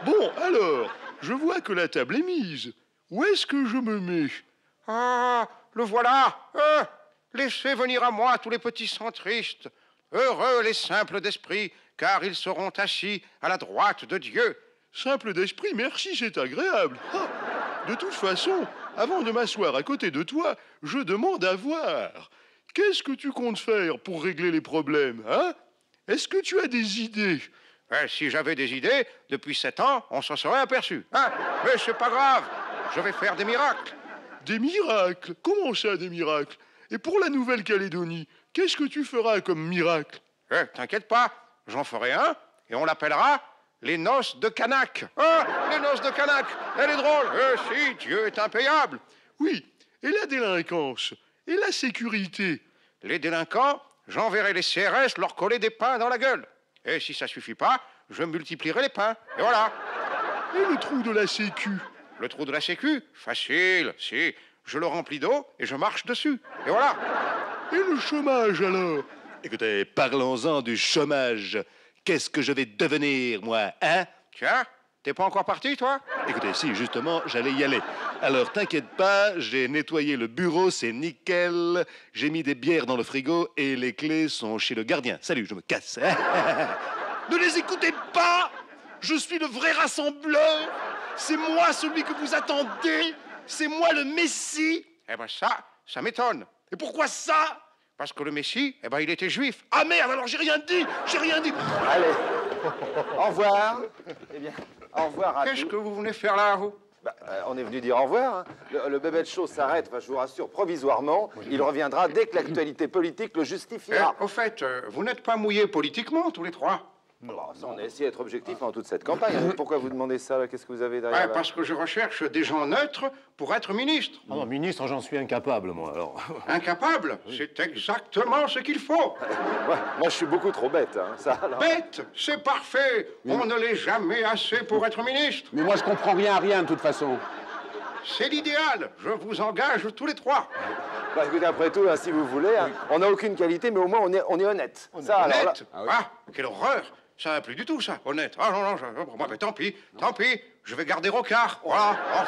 Bon, alors, je vois que la table est mise. Où est-ce que je me mets? Ah, le voilà. Laissez venir à moi tous les petits centristes. Heureux les simples d'esprit, car ils seront assis à la droite de Dieu. Simple d'esprit, merci, c'est agréable. De toute façon, avant de m'asseoir à côté de toi, je demande à voir. Qu'est-ce que tu comptes faire pour régler les problèmes, hein? Est-ce que tu as des idées? Si j'avais des idées, depuis 7 ans, on s'en serait aperçu. Hein? Mais c'est pas grave, je vais faire des miracles. Des miracles? Comment ça, des miracles? Et pour la Nouvelle-Calédonie, qu'est-ce que tu feras comme miracle? T'inquiète pas, j'en ferai un, et on l'appellera les noces de Canac. Les noces de Canac, elle est drôle. Si, Dieu est impayable. Oui, et la délinquance? Et la sécurité? Les délinquants, j'enverrai les CRS leur coller des pains dans la gueule. Et si ça suffit pas, je multiplierai les pains. Et voilà. Et le trou de la Sécu? Le trou de la Sécu? Facile, si. Je le remplis d'eau et je marche dessus. Et voilà. Et le chômage, alors? Écoutez, parlons-en du chômage. Qu'est-ce que je vais devenir, moi, hein? Tiens, T'es pas encore parti, toi? Écoutez, si, justement, j'allais y aller. Alors, t'inquiète pas, j'ai nettoyé le bureau, c'est nickel. J'ai mis des bières dans le frigo et les clés sont chez le gardien. Salut, je me casse. Ne les écoutez pas! Je suis le vrai rassembleur. C'est moi celui que vous attendez. C'est moi le Messie. Eh ben ça m'étonne. Et pourquoi ça? Parce que le Messie, eh ben il était juif. Ah merde, alors j'ai rien dit. J'ai rien dit. Allez, au revoir. Eh bien, au revoir à tous. Qu'est-ce que vous venez faire là, vous? On est venu dire au revoir. Hein. Le bébé de show s'arrête, enfin, je vous rassure, provisoirement. Il reviendra dès que l'actualité politique le justifiera. Au fait, vous n'êtes pas mouillés politiquement, tous les trois? Ça, on a essayé d'être objectif pendant toute cette campagne. Pourquoi vous demandez ça? Qu'est-ce que vous avez derrière? Parce que je recherche des gens neutres pour être ministre. Ah non, ministre, j'en suis incapable, moi, alors. Incapable? C'est exactement ce qu'il faut. Moi, je suis beaucoup trop bête, hein, ça. Alors... Bête? C'est parfait. On ne l'est jamais assez pour être ministre. Mais moi, je comprends rien à rien, de toute façon. C'est l'idéal. Je vous engage tous les trois. Écoutez, après tout, hein, si vous voulez, hein, on n'a aucune qualité, mais au moins, on est honnête. Ça, honnête? Alors, là... Ah, quelle horreur! Ça va plus du tout, ça, honnête. Ah non, pour moi, mais tant pis, je vais garder Rocard, voilà. Oh.